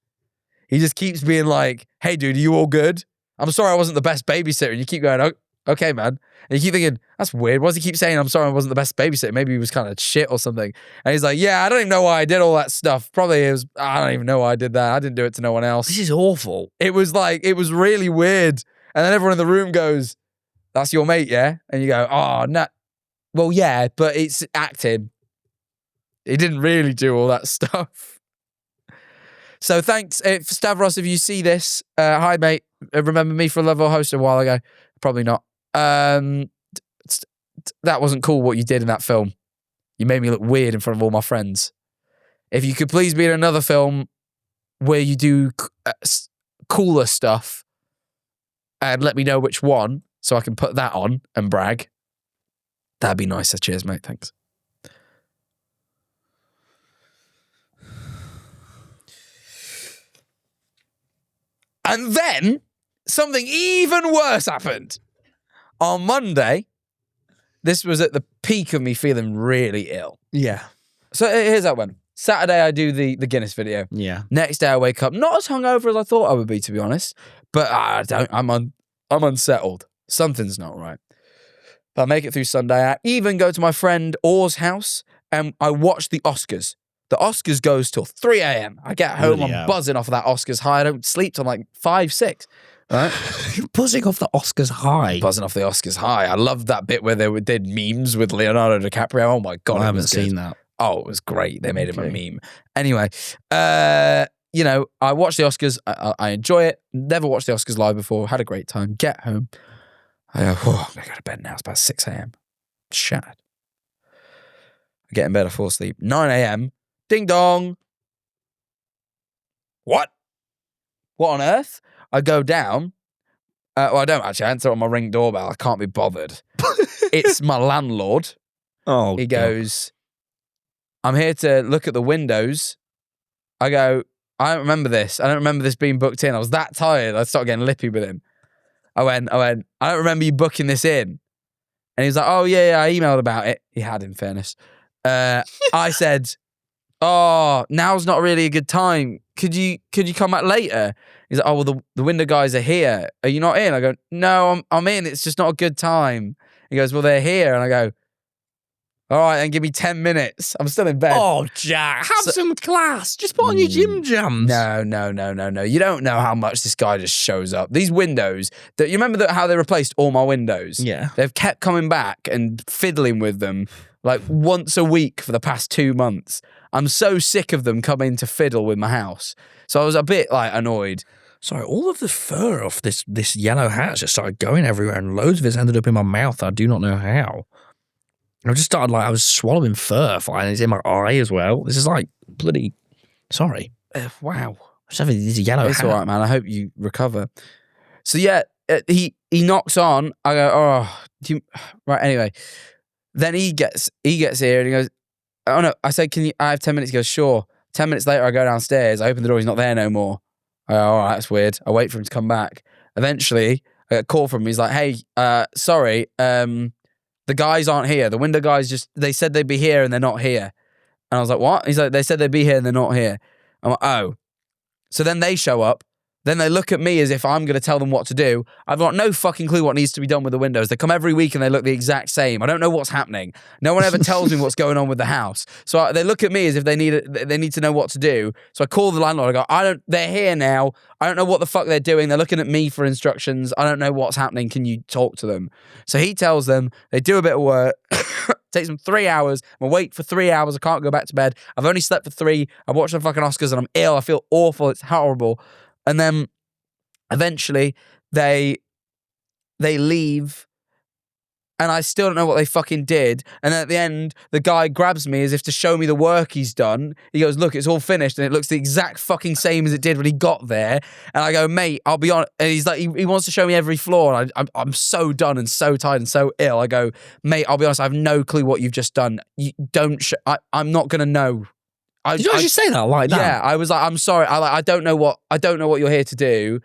He just keeps being like, hey, dude, are you all good? I'm sorry I wasn't the best babysitter. And you keep going, oh, okay, man. And you keep thinking, that's weird. Why does he keep saying, I'm sorry I wasn't the best babysitter? Maybe he was kind of shit or something. And he's like, yeah, I don't even know why I did all that stuff. Probably I don't even know why I did that. I didn't do it to no one else. This is awful. It was really weird. And then everyone in the room goes, that's your mate, yeah? And you go, oh, no. Well, yeah, but it's acting. He didn't really do all that stuff. So thanks, Stavros, if you see this. Hi, mate. Remember me for Love or Host a while ago? Probably not. That wasn't cool what you did in that film. You made me look weird in front of all my friends. If you could please be in another film where you do cooler stuff and let me know which one so I can put that on and brag, that'd be nice. Cheers, mate. Thanks. And then something even worse happened. On Monday, this was at the peak of me feeling really ill. Yeah. So here's how it went. Saturday, I do the Guinness video. Yeah. Next day, I wake up not as hungover as I thought I would be, to be honest. But I'm unsettled. Something's not right. But I make it through Sunday. I even go to my friend Orr's house and I watch the Oscars. The Oscars goes till 3 a.m. I get home, Bloody I'm hell. buzzing off of that Oscars high. I don't sleep till like 5, 6. Right? You're buzzing off the Oscars high. Buzzing off the Oscars high. I loved that bit where they did memes with Leonardo DiCaprio. Oh my God. I it haven't was good. seen that. Oh, it was great. They made him a Okay. meme. Anyway, you know, I watched the Oscars. I enjoy it. Never watched the Oscars live before. Had a great time. Get home. I go, oh, I go to bed now. It's about 6 a.m. Shattered. I get in bed. I fall asleep. 9 a.m. Ding dong. What? What on earth? I go down. Well, I don't actually answer on my Ring doorbell. I can't be bothered. It's my landlord. Oh, He goes, I'm here to look at the windows. I go, I don't remember this. I don't remember this being booked in. I was that tired. I started getting lippy with him. I went, I don't remember you booking this in. And he was like, oh, yeah, I emailed about it. He had, in fairness. I said, oh, now's not really a good time. Could you come back later? He's like, oh, well, the window guys are here. Are you not in? I go, no, I'm in. It's just not a good time. He goes, well, they're here. And I go, all right, then give me 10 minutes. I'm still in bed. Oh, Jack, have some class. Just put on your gym jams. No. You don't know how much this guy just shows up. These windows, you remember how they replaced all my windows? Yeah. They've kept coming back and fiddling with them like once a week for the past 2 months. I'm so sick of them coming to fiddle with my house. So I was a bit like annoyed. Sorry, all of the fur off this yellow hat just started going everywhere and loads of it's ended up in my mouth. I do not know how. I just started I was swallowing fur and it's in my eye as well. This is like bloody, sorry. Wow. I just have this yellow It's hat. all right, man. I hope you recover. So yeah, he knocks on. I go, oh, right. Anyway, then he gets here and he goes, oh no. I said, I have 10 minutes? He goes, sure. 10 minutes later, I go downstairs. I open the door. He's not there no more. I go, all right, that's weird. I wait for him to come back. Eventually, I get a call from him. He's like, hey, sorry, the guys aren't here. The window guys they said they'd be here and they're not here. And I was like, what? He's like, they said they'd be here and they're not here. I'm like, oh. So then they show up. Then they look at me as if I'm going to tell them what to do. I've got no fucking clue what needs to be done with the windows. They come every week and they look the exact same. I don't know what's happening. No one ever tells me what's going on with the house. So they look at me as if they need to know what to do. So I call the landlord. I go, they're here now. I don't know what the fuck they're doing. They're looking at me for instructions. I don't know what's happening. Can you talk to them? So he tells them. They do a bit of work. Takes them 3 hours. I'm awake for 3 hours. I can't go back to bed. I've only slept for 3. I watched the fucking Oscars and I'm ill. I feel awful. It's horrible. And then eventually they leave and I still don't know what they fucking did. And then at the end, the guy grabs me as if to show me the work he's done. He goes, look, it's all finished. And it looks the exact fucking same as it did when he got there. And I go, mate, I'll be honest. And he's like, he wants to show me every floor. And I'm so done and so tired and so ill. I go, mate, I'll be honest. I have no clue what you've just done. You don't, I'm not going to know. Did you actually say that like that? Yeah, I was like, I'm sorry. I don't know what you're here to do.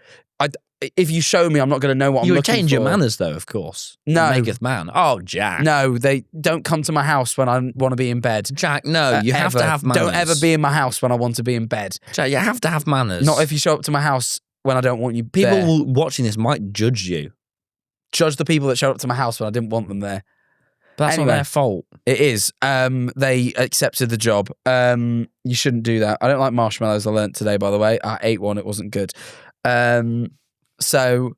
If you show me, I'm not going to know what I'm looking for. You would change your manners, though, of course. No. Maketh man. Oh, Jack. No, they don't come to my house when I want to be in bed. Jack, no, you have to have manners. Don't ever be in my house when I want to be in bed. Jack, you have to have manners. Not if you show up to my house when I don't want you People there. watching this might judge you. Judge the people that showed up to my house when I didn't want them there. But that's Anyway. not their fault. It is. They accepted the job. You shouldn't do that. I don't like marshmallows, I learnt today, by the way. I ate one. It wasn't good. So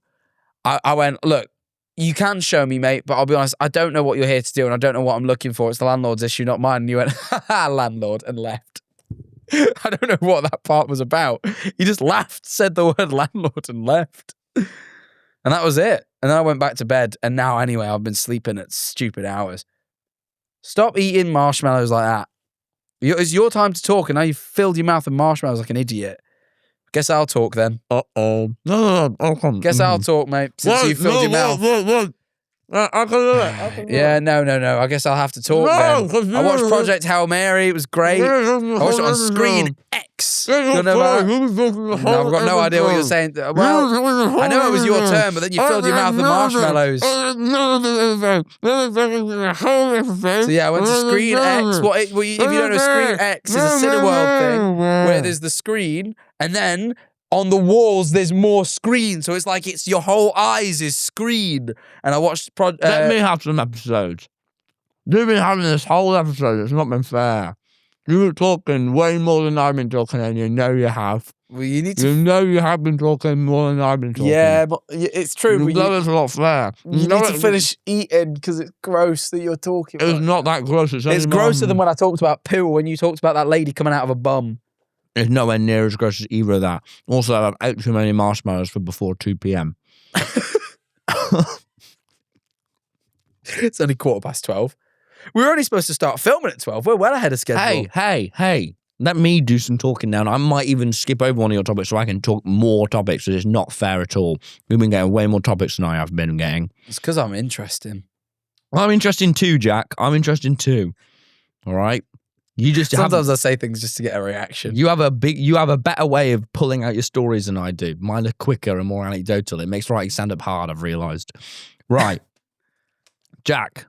I went, look, you can show me, mate, but I'll be honest, I don't know what you're here to do and I don't know what I'm looking for. It's the landlord's issue, not mine. And you went, ha, landlord, and left. I don't know what that part was about. He just laughed, said the word landlord and left. And that was it. And then I went back to bed. And now, anyway, I've been sleeping at stupid hours. Stop eating marshmallows like that. It's your time to talk, and now you've filled your mouth with marshmallows like an idiot. Guess I'll talk then. Uh-oh. No. Come. Guess I'll talk, mate, since you filled your mouth. I can do it. Yeah, no. I guess I'll have to talk then. I watched Project Hail Mary. It was great. I watched it on Screen X. You know about that? No, I've got no idea what you're saying. Well, I know it was your turn, but then you filled your mouth with marshmallows. So yeah, I went to Screen X. If you don't know, Screen X is a Cineworld thing where there's the screen and then on the walls there's more screen. So it's your whole eyes is screen. And I watched Let me have some episodes. You've been having this whole episode. It's not been fair. You were talking way more than I've been talking, and you know you have. Well, you need to. You know you have been talking more than I've been talking. Yeah, but it's true. You But know it's not fair. you need to finish eating because it's gross that you're talking It's about. not that gross. It's grosser than when I talked about poo, when you talked about that lady coming out of a bum. It's nowhere near as gross as either of that. Also, I've ate too many marshmallows for before 2 p.m. It's only 12:15. We were only supposed to start filming at 12. We're well ahead of schedule. Hey. Let me do some talking now. And I might even skip over one of your topics so I can talk more topics, because it's not fair at all. We've been getting way more topics than I have been getting. It's because I'm interesting. I'm interested too, Jack. I'm interested too. All right? You just Sometimes I say things just to get a reaction. You have a better way of pulling out your stories than I do. Mine are quicker and more anecdotal. It makes writing stand up hard, I've realised. Right. Jack,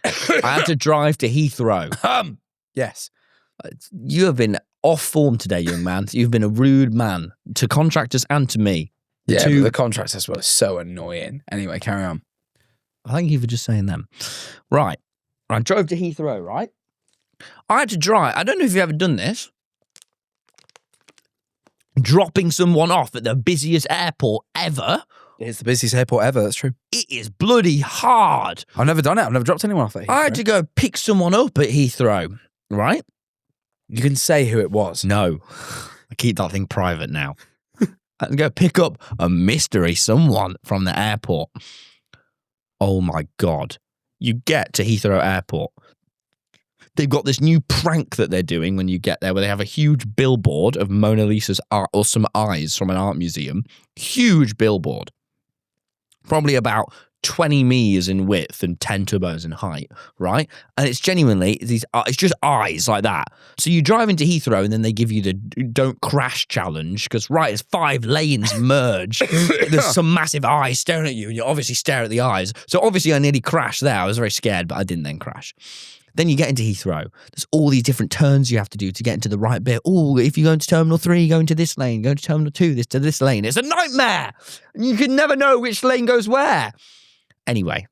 I had to drive to Heathrow. Yes. You have been off form today, young man. You've been a rude man to contractors and to me. Yeah, but the contractors were so annoying. Anyway, carry on. Thank you for just saying them. Right. I drove to Heathrow, right? I had to drive. I don't know if you've ever done this. Dropping someone off at the busiest airport ever. It's the busiest airport ever, that's true. It is bloody hard. I've never done it. I've never dropped anyone off at Heathrow. I had to go pick someone up at Heathrow, right? You can say who it was. No. I keep that thing private now. I had to go pick up a mystery someone from the airport. Oh my God. You get to Heathrow Airport. They've got this new prank that they're doing when you get there, where they have a huge billboard of Mona Lisa's art, or some eyes from an art museum. Huge billboard. Probably about 20 meters in width and 10 turbos in height, right? And it's genuinely, it's just eyes like that. So you drive into Heathrow and then they give you the don't crash challenge, because, right, it's 5 lanes merge. There's some massive eyes staring at you and you obviously stare at the eyes. So obviously I nearly crashed there. I was very scared, but I didn't then crash. Then you get into Heathrow. There's all these different turns you have to do to get into the right bit. Oh, if you go into Terminal 3, go into this lane. Go into Terminal 2, to this lane. It's a nightmare. You can never know which lane goes where. Anyway,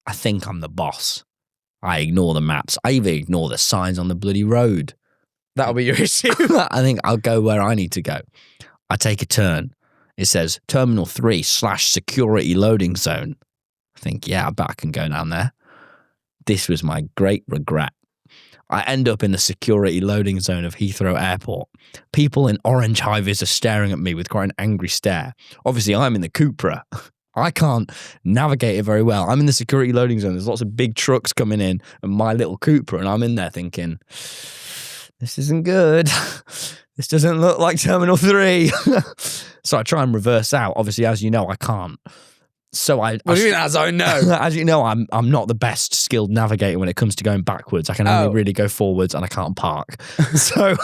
I think I'm the boss. I ignore the maps. I even ignore the signs on the bloody road. That'll be your issue. I think I'll go where I need to go. I take a turn. It says Terminal 3/security loading zone. I think, yeah, I bet I can go down there. This was my great regret. I end up in the security loading zone of Heathrow Airport. People in orange high-vis are staring at me with quite an angry stare. Obviously, I'm in the Cupra. I can't navigate it very well. I'm in the security loading zone. There's lots of big trucks coming in and my little Cupra, and I'm in there thinking, this isn't good. This doesn't look like Terminal 3. So I try and reverse out. Obviously, as you know, I can't. So what do you mean, as I know? As you know, I'm not the best skilled navigator when it comes to going backwards. I can only really go forwards and I can't park. So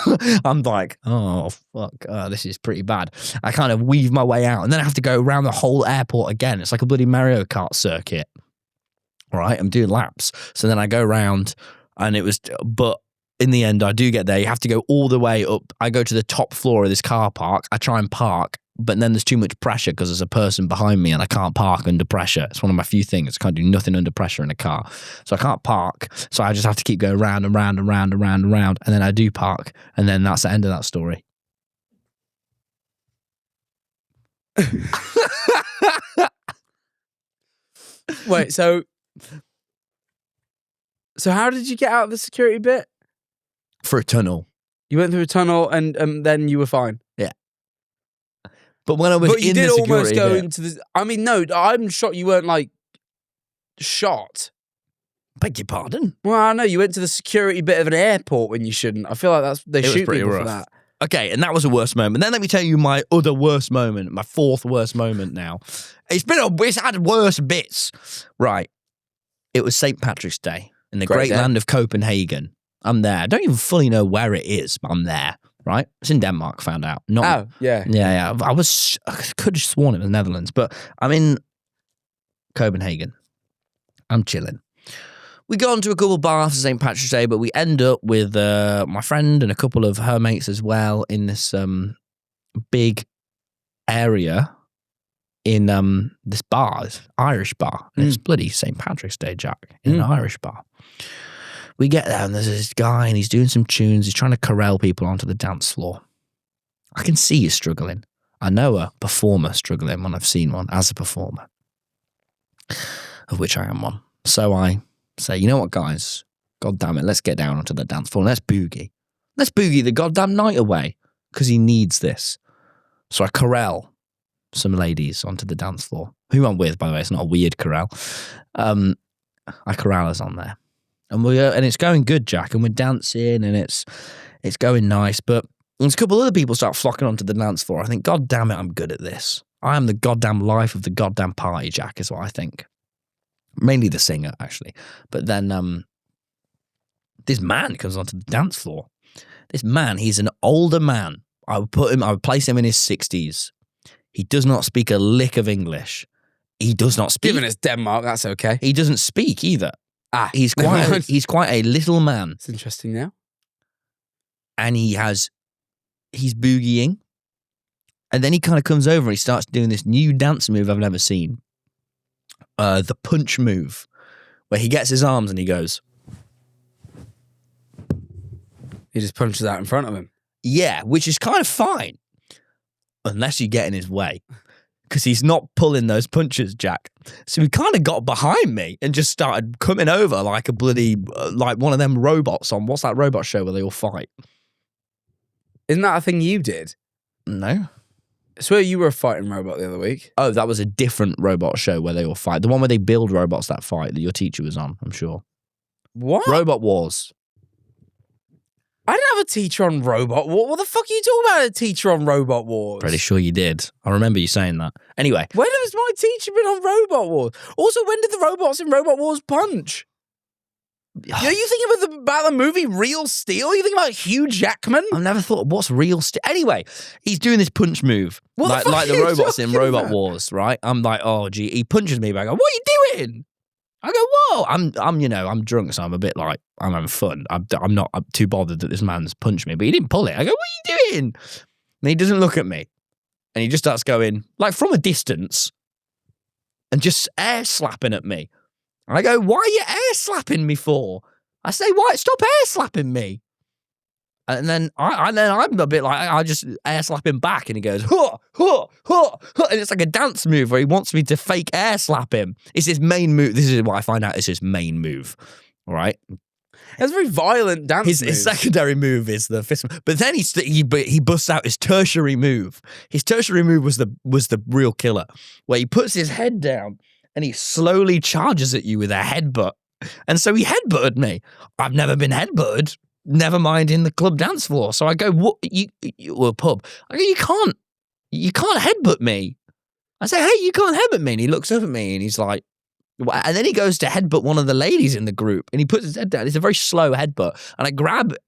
I'm like, oh, fuck, this is pretty bad. I kind of weave my way out and then I have to go around the whole airport again. It's like a bloody Mario Kart circuit. All right, I'm doing laps. So then I go around but in the end, I do get there. You have to go all the way up. I go to the top floor of this car park. I try and park. But then there's too much pressure because there's a person behind me and I can't park under pressure. It's one of my few things. I can't do nothing under pressure in a car. So I can't park. So I just have to keep going round and round and round and round and round. And then I do park. And then that's the end of that story. Wait, so how did you get out of the security bit? For a tunnel. You went through a tunnel and then you were fine? Yeah. But when I was but you in did the security almost go bit, into the... I mean, no, I'm shocked you weren't, like, shot. Beg your pardon? Well, I know, you went to the security bit of an airport when you shouldn't. I feel like they shoot people for that. Okay, and that was a worst moment. Then let me tell you my other worst moment, my 4th worst moment now. It's had worse bits. Right. It was St. Patrick's Day in the great land of Copenhagen. I'm there. I don't even fully know where it is, but I'm there. Right? It's in Denmark, found out. Yeah. Yeah. I could have sworn it was Netherlands, but I'm in Copenhagen. I'm chilling. We go on to a couple of bars for St. Patrick's Day, but we end up with my friend and a couple of her mates as well in this big area in this bar, this Irish bar. And it's bloody St. Patrick's Day, Jack, in an Irish bar. we get there and there's this guy and he's doing some tunes. He's trying to corral people onto the dance floor. I can see he's struggling. I know a performer struggling when I've seen one as a performer, of which I am one. So I say, you know what, guys? God damn it, let's get down onto the dance floor and let's boogie. Let's boogie the goddamn night away because he needs this. So I corral some ladies onto the dance floor, who I'm with, by the way. It's not a weird corral. I corral us on there. And and it's going good, Jack, and we're dancing and it's going nice, but there's a couple other people start flocking onto the dance floor. I think, God damn it, I'm good at this. I am the goddamn life of the goddamn party, Jack, is what I think. Mainly the singer, actually. But then this man comes onto the dance floor. This man, he's an older man. I would place him in his 60s. He does not speak a lick of English. He does not speak. Given it's Denmark, that's okay. He doesn't speak either. He's never quite mind. he's quite a little man. It's interesting now. And he's boogieing. And then he kind of comes over and he starts doing this new dance move I've never seen. The punch move, where he gets his arms and he goes. He just punches out in front of him. Yeah, which is kind of fine. Unless you get in his way. Because he's not pulling those punches, Jack. So he kind of got behind me and just started coming over like a bloody, like one of them robots on, what's that robot show where they all fight? Isn't that a thing you did? No. I swear you were a fighting robot the other week. Oh, that was a different robot show where they all fight. The one where they build robots that fight that your teacher was on, I'm sure. What? Robot Wars. I didn't have a teacher on Robot Wars. What the fuck are you talking about, a teacher on Robot Wars? Pretty sure you did. I remember you saying that. Anyway. When has my teacher been on Robot Wars? Also, when did the robots in Robot Wars punch? Are you thinking about the movie Real Steel? Are you thinking about Hugh Jackman? I've never thought, what's real steel? Anyway, he's doing this punch move. What like the the fuck are you robots in talking Robot about? Wars, right? I'm like, oh, gee. He punches me back. I go, what are you doing? I go, whoa. I'm drunk, so I'm a bit like, I'm having fun. I'm too bothered that this man's punched me, but he didn't pull it. I go, what are you doing? And he doesn't look at me. And he just starts going, like from a distance, and just air slapping at me. And I go, why are you air slapping me for? I say, why? Stop air slapping me. And then I'm a bit like, I just air slap him back and he goes, huh, huh, huh, huh. And it's like a dance move where he wants me to fake air slap him. It's his main move. This is what I find out is his main move. All right. It's a very violent dance move. His secondary move is the fist. But then he busts out his tertiary move. His tertiary move was the real killer, where he puts his head down and he slowly charges at you with a headbutt. And so he headbutted me. I've never been headbutted. Never mind in the club dance floor. So I go, what? Well, pub. I go, you can't headbutt me. I say, hey, you can't headbutt me. And he looks up at me and he's like, and then he goes to headbutt one of the ladies in the group and he puts his head down. It's a very slow headbutt. And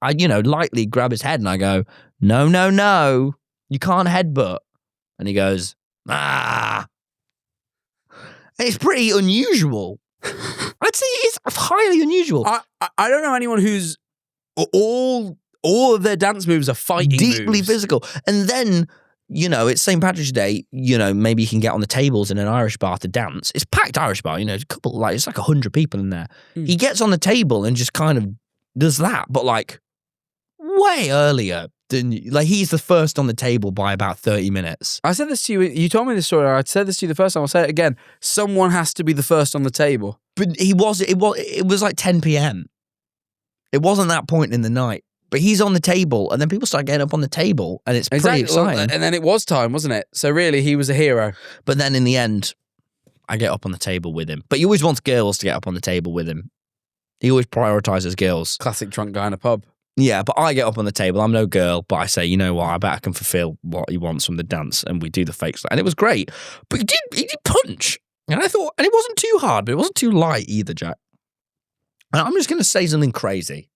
I lightly grab his head and I go, no, you can't headbutt. And he goes, ah. And it's pretty unusual. I'd say it's highly unusual. I don't know anyone who's all of their dance moves are fighting deeply moves. physical. And then, it's St. Patrick's Day, maybe you can get on the tables in an Irish bar to dance. It's packed Irish bar, a couple, it's like 100 people in there. He gets on the table and just kind of does that, but like way earlier than, like he's the first on the table by about 30 minutes. I said this to you, you told me this story, I said this to you the first time, I'll say it again. Someone has to be the first on the table. But it was like 10 p.m. It wasn't that point in the night. But he's on the table, and then people start getting up on the table, and it's pretty exciting. Well, and then it was time, wasn't it? So really, he was a hero. But then in the end, I get up on the table with him. But he always wants girls to get up on the table with him. He always prioritizes girls. Classic drunk guy in a pub. Yeah, but I get up on the table. I'm no girl, but I say, you know what? I bet I can fulfill what he wants from the dance, and we do the fake stuff. And it was great. But he did punch. And I thought, and it wasn't too hard, but it wasn't too light either, Jack. And I'm just going to say something crazy.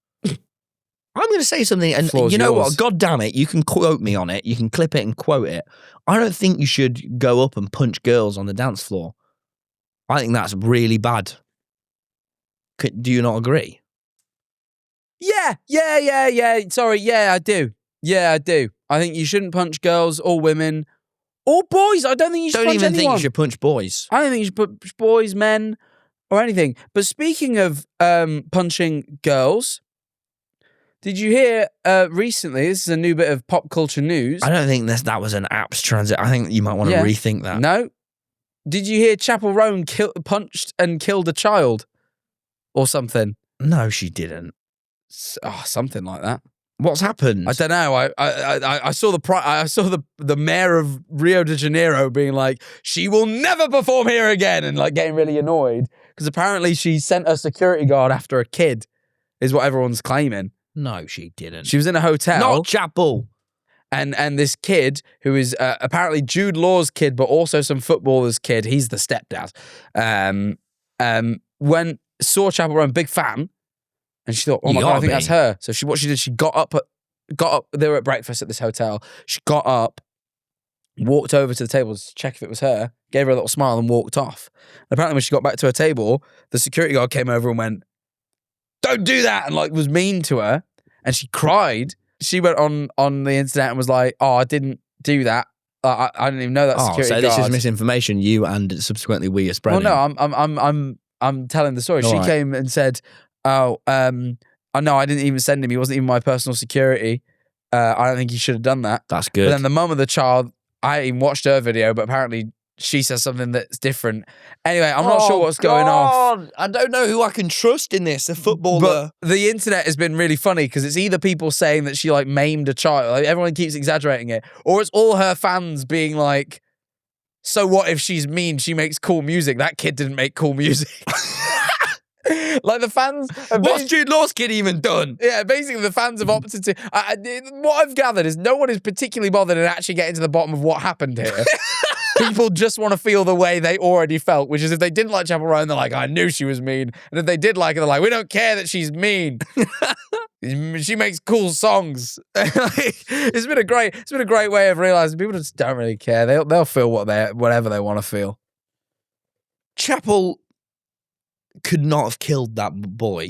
I'm going to say something, and you know what? God damn it, you can quote me on it. You can clip it and quote it. I don't think you should go up and punch girls on the dance floor. I think that's really bad. Do you not agree? Yeah. Sorry, yeah, I do. Yeah, I do. I think you shouldn't punch girls or women or boys. I don't think you should punch anyone. Think you should punch boys. I don't think you should punch boys, men. or anything. But speaking of punching girls, did you hear recently, this is a new bit of pop culture news. I don't think that was an apt transit. I think you might want to rethink that. No. Did you hear Chappell Roan punched and killed a child or something? No, she didn't. Something like that. What's happened? I don't know. I saw the mayor of Rio de Janeiro being like, she will never perform here again, and like getting really annoyed because apparently she sent a security guard after a kid, is what everyone's claiming. No, she didn't. She was in a hotel. Not Chappell. And this kid, who is apparently Jude Law's kid, but also some footballer's kid, he's the stepdad, saw Chappell Roan, big fan, and she thought, oh my God, I think that's her. So what she did, she got up, they were at breakfast at this hotel, she got up, walked over to the table to check if it was her, gave her a little smile and walked off. And apparently when she got back to her table, the security guard came over and went, don't do that, and like was mean to her, and she cried. She went on the internet and was like, "Oh, I didn't do that. I didn't even know that security guard." So this is misinformation. You and subsequently we are spreading. Well, no, I'm telling the story. She came and said, "Oh, no, I didn't even send him. He wasn't even my personal security. I don't think he should have done that." That's good. But then the mum of the child, I even watched her video, but apparently she says something that's different. Anyway, I'm not sure what's going on. I don't know who I can trust in this. A footballer. But the internet has been really funny because it's either people saying that she like maimed a child, like, everyone keeps exaggerating it, or it's all her fans being like, so what if she's mean? She makes cool music. That kid didn't make cool music. Like the fans. What's Jude Law's kid even done? Yeah, basically the fans have opted to. What I've gathered is no one is particularly bothered in actually getting to the bottom of what happened here. People just want to feel the way they already felt, which is if they didn't like Chappell Roan, they're like, I knew she was mean. And if they did like her, they're like, we don't care that she's mean. She makes cool songs. It's been a great way of realizing people just don't really care. They'll feel whatever they want to feel. Chappell could not have killed that boy.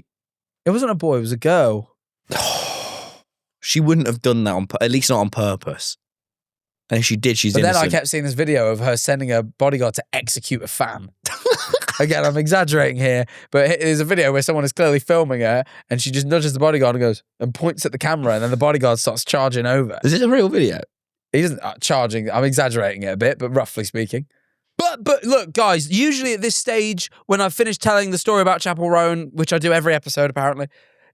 It wasn't a boy, it was a girl. She wouldn't have done that at least not on purpose. And if she did, she's innocent. Then I kept seeing this video of her sending a bodyguard to execute a fan. Again, I'm exaggerating here, but there's a video where someone is clearly filming her and she just nudges the bodyguard and goes and points at the camera, and then the bodyguard starts charging over. Is it a real video? He isn't charging. I'm exaggerating it a bit, but roughly speaking. But look, guys, usually at this stage, when I've finished telling the story about Chappell Roan, which I do every episode apparently.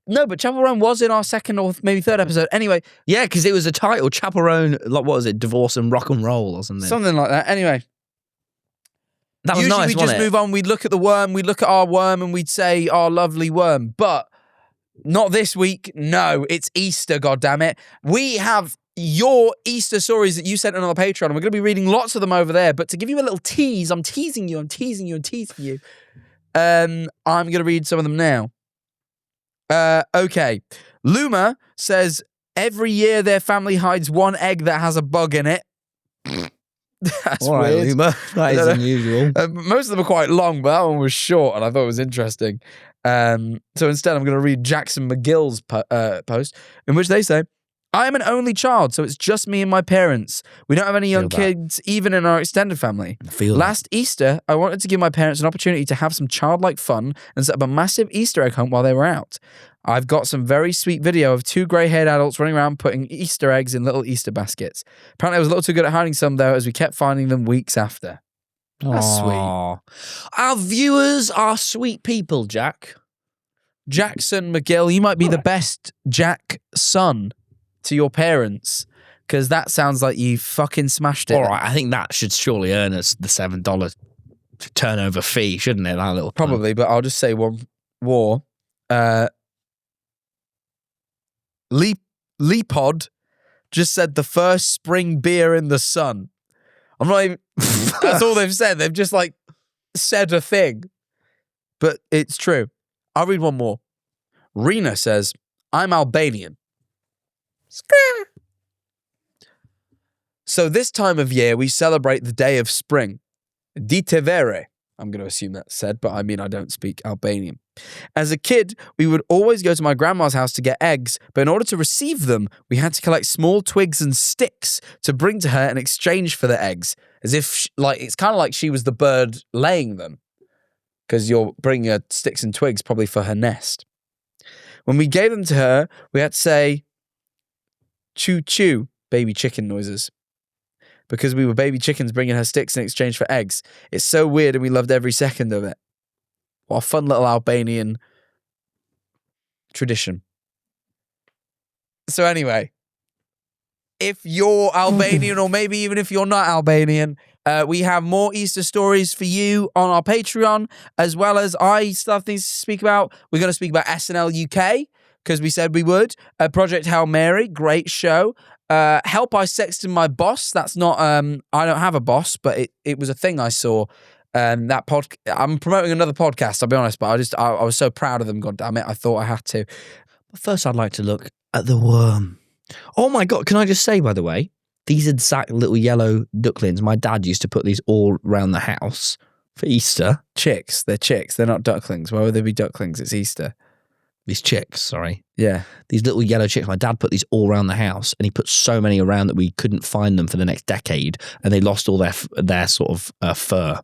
No, but Chappell Roan was in our second or maybe third episode. Anyway. Yeah, because it was a title, Chappell Roan, like, what was it, Divorce and Rock and Roll or something? Something like that. Anyway. That was usually nice, we just move on, we'd look at the worm, we'd look at our worm, and we'd say, our lovely worm. But not this week. No, it's Easter, goddammit. We have your Easter stories that you sent in on the Patreon, and we're going to be reading lots of them over there. But to give you a little tease, I'm teasing you. I'm going to read some of them now. Okay. Luma says, every year their family hides one egg that has a bug in it. That's all right, weird. Luma. That is unusual. Most of them are quite long, but that one was short, and I thought it was interesting. So instead, I'm going to read Jackson McGill's post, in which they say, I am an only child, so it's just me and my parents. We don't have any young kids, even in our extended family. Last Easter, I wanted to give my parents an opportunity to have some childlike fun and set up a massive Easter egg hunt while they were out. I've got some very sweet video of two grey-haired adults running around putting Easter eggs in little Easter baskets. Apparently, I was a little too good at hiding some, though, as we kept finding them weeks after. That's sweet. Our viewers are sweet people, Jack. Jackson McGill, you might be the best Jack son to your parents, because that sounds like you fucking smashed it. All right, I think that should surely earn us the $7 turnover fee, shouldn't it? That little probably, but I'll just say one more. Leapod just said the first spring beer in the sun. I'm not even. That's all they've said. They've just like said a thing, but it's true. I'll read one more. Rena says, "I'm Albanian." So this time of year, we celebrate the day of spring. Dite vere. I'm going to assume that's said, but I mean, I don't speak Albanian. As a kid, we would always go to my grandma's house to get eggs, but in order to receive them, we had to collect small twigs and sticks to bring to her in exchange for the eggs. As if, it's kind of like she was the bird laying them. because you're bringing her sticks and twigs probably for her nest. When we gave them to her, we had to say, choo choo, baby chicken noises. Because we were baby chickens bringing her sticks in exchange for eggs. It's so weird and we loved every second of it. What a fun little Albanian tradition. So anyway, if you're Albanian or maybe even if you're not Albanian, we have more Easter stories for you on our Patreon, as well as I still have things to speak about. We're going to speak about SNL UK, because we said we would. Project Hail Mary, great show. Help I Sexted My Boss. That's not, I don't have a boss, but it was a thing I saw. I'm promoting another podcast, I'll be honest, but I was so proud of them, God damn it, I thought I had to. But first, I'd like to look at the worm. Oh my God, can I just say, by the way, these exact little yellow ducklings, my dad used to put these all around the house for Easter. Chicks, they're not ducklings. Why would they be ducklings? It's Easter. These chicks, sorry. Yeah. These little yellow chicks, my dad put these all around the house, and he put so many around that we couldn't find them for the next decade, and they lost all their sort of fur.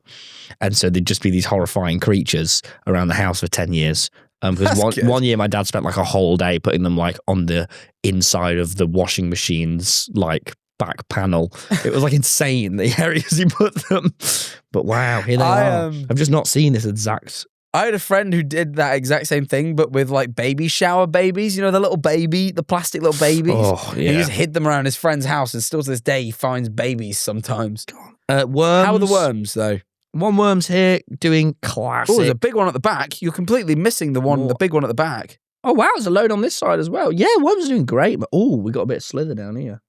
And so they'd just be these horrifying creatures around the house for 10 years. Because one year my dad spent like a whole day putting them like on the inside of the washing machine's like back panel. It was like insane the areas he put them. But wow, here they are. I've just not seen this exact. I had a friend who did that exact same thing, but with like baby shower babies. You know, the little baby, the plastic little babies. Oh, yeah. He just hid them around his friend's house, and still to this day he finds babies sometimes. Worms. How are the worms though? One worm's here doing classic. Oh, there's a big one at the back. You're completely missing the big one at the back. Oh wow, there's a load on this side as well. Yeah, worms are doing great. But oh, we got a bit of slither down here.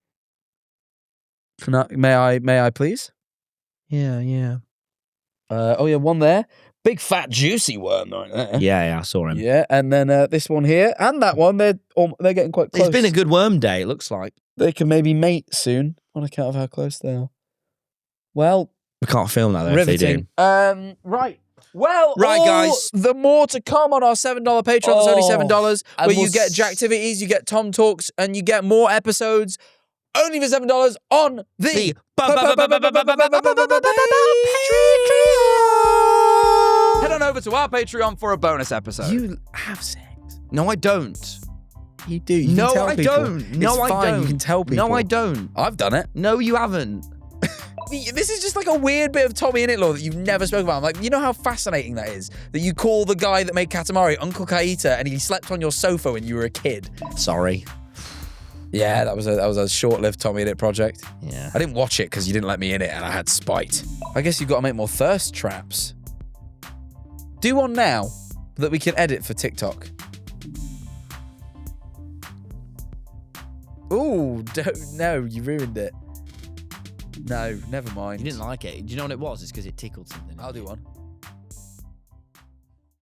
May I please? Yeah. Oh yeah, one there. Big fat juicy worm right there. Yeah, I saw him. Yeah, and then this one here and that one. They're getting quite close. It's been a good worm day. It looks like They can maybe mate soon on account of how close they are. Well, we can't film that though. If they do. Right. Well, Right, guys. The more to come on our $7 Patreon. It's only $7, and where you we'll get Jacktivities, you get Tom Talks, and you get more episodes only for $7 on the Patreon. Head on over to our Patreon for a bonus episode. You have sex? No, I don't. You do. You No, can tell I people. don't. No, It's I fine. don't. You can tell people. No, I don't. I've done it. No, you haven't. This is just like a weird bit of TommyInnit lore that you've never spoken about. I'm like, you know how fascinating that is? That you call the guy that made Katamari Uncle Kaita and he slept on your sofa when you were a kid. Sorry. Yeah, that was a short-lived TommyInnit project. Yeah. I didn't watch it because you didn't let me in it and I had spite. I guess you've got to make more thirst traps. Do one now that we can edit for TikTok. Ooh, no, you ruined it. No, never mind. You didn't like it. Do you know what it was? It's because it tickled something. I'll do one.